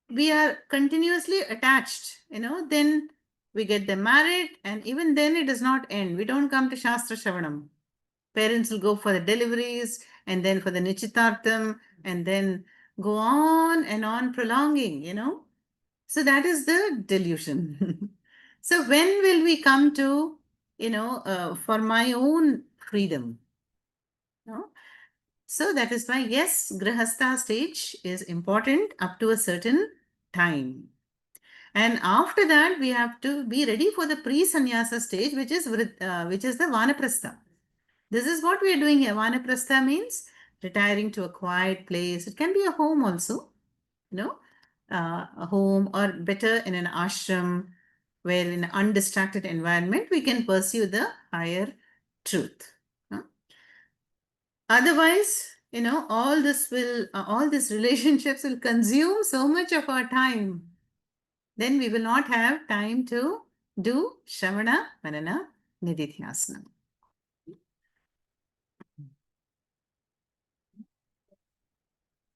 We are continuously attached, then we get them married, and even then it does not end. We don't come to Shastra Shravanam. Parents will go for the deliveries and then for the Nichitartham and then go on and on prolonging, So that is the delusion. So when will we come to, for my own freedom? No? So that is why, yes, Grihastha stage is important up to a certain time. And after that, we have to be ready for the pre-sannyasa stage, which is the Vanaprastha. This is what we are doing here. Vanaprastha means retiring to a quiet place. It can be a home also, you know, a home, or better in an ashram, where in an undistracted environment we can pursue the higher truth. huh? Otherwise, all these relationships will consume so much of our time. Then we will not have time to do Shravana, Manana, Nididhyasana.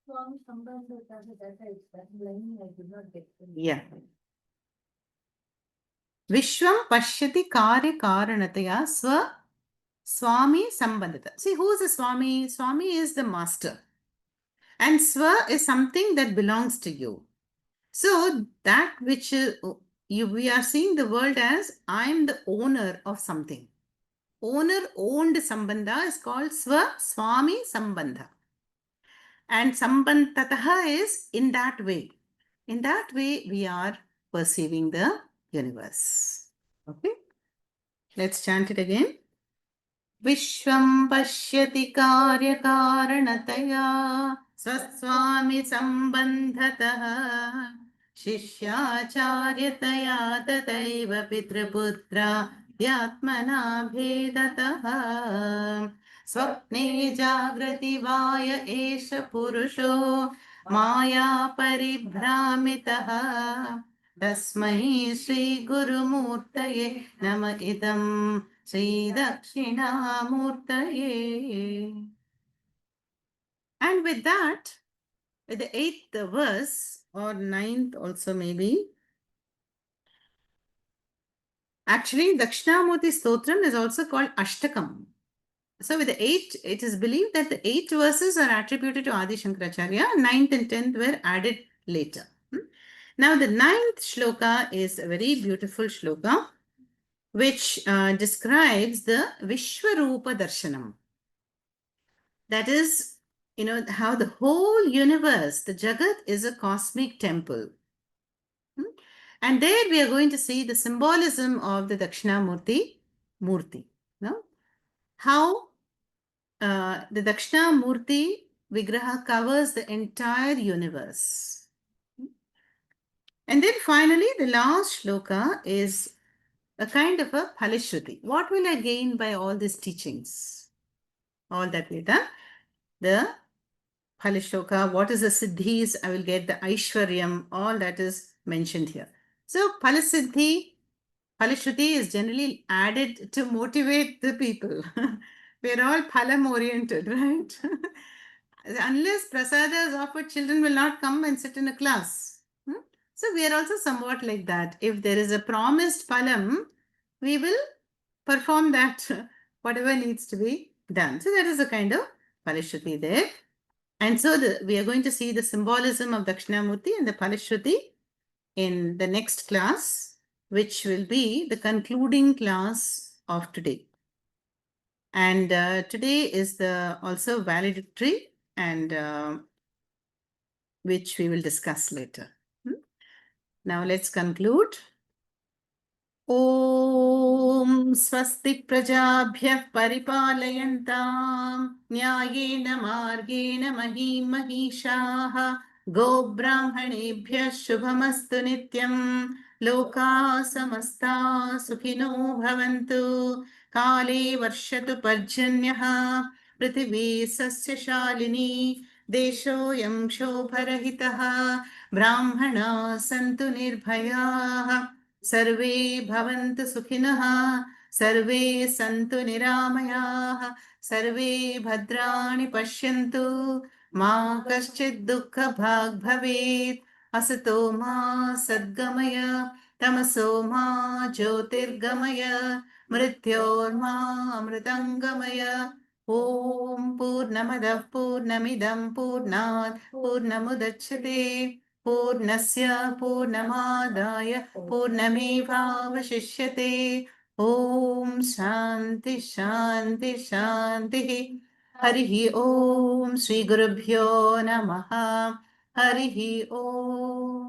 Swami Sambandha, that line I did not get. Yeah. Vishwam Pashyati Karya Karanataya Swami Sambandhata. See, who is the Swami? Swami is the master. And Swa is something that belongs to you. So that which we are seeing the world as I am the owner of something. Owner owned Sambandha is called Swami Sambandha. And Sambandhataha is in that way. In that way, we are perceiving the universe. Okay? Let's chant it again. Vishwam pashyati karya karanataya swaswami sambandhataha शिष्याचार्यतया तथैव पितृपुत्रा यात्मना भेदतः स्वप्ने जागृति वाय एष पुरुषो माया परिभ्रामितः तस्मै श्रीगुरुमूर्तये नम इदं श्रीदक्षिणामूर्तये. And with that, with the 8th verse or 9th also maybe, actually Dakshinamurti Stotram is also called Ashtakam. So with the 8, it is believed that the 8 verses are attributed to Adi Shankaracharya, 9th and 10th were added later. Now the 9th shloka is a very beautiful shloka which describes the Vishwarupa Darshanam. That is, how the whole universe, the Jagat, is a cosmic temple. And there we are going to see the symbolism of the Dakshinamurti Murti. No? How the Dakshinamurti Vigraha covers the entire universe. And then finally, the last shloka is a kind of a Phalishruti. What will I gain by all these teachings? All that we've done. The Phalishloka, what is the Siddhis? I will get the Aishwaryam, all that is mentioned here. So Phalasiddhi, Phalishruti is generally added to motivate the people. We're all phalam oriented, right? Unless prasada is offered, children will not come and sit in a class. So we are also somewhat like that. If there is a promised phalam, we will perform that, whatever needs to be done. So that is a kind of Phalishruti there. And so we are going to see the symbolism of Dakshinamurti and the Phalishruti in the next class, which will be the concluding class of today. And today is the also valedictory, and which we will discuss later. Now let's conclude. Om Swasti Prajabhyah Paripalayantam Nyayena Margena Mahim Mahishaha Go Brahmanebhyah Shubhamastu Nityam Loka Samasta Sukhino Bhavantu Kale Varshatu Parjanyaha Prithvi Sasya Shalini Deshoyam Shobharahitaha Brahmana Santu Nirbhayaha सर्वे भवन्तु सुखिनः सर्वे सन्तु निरामयाः सर्वे भद्राणि पश्यन्तु मा कश्चित् दुःखभाग् भवेत् असतो मा सद्गमय तमसो मा ज्योतिर्गमय मृत्योर्मा अमृतङ्गमय ॐ पूर्णमदः पूर्णमिदं पूर्णात् पूर्णमुदच्यते पूर्णस्य पूर्णमादाय पूर्णमेवावशिष्यते. ॐ शान्ति शान्ति शान्तिः. हरिः ॐ श्रीगुरुभ्यो नमः. हरिः ॐ.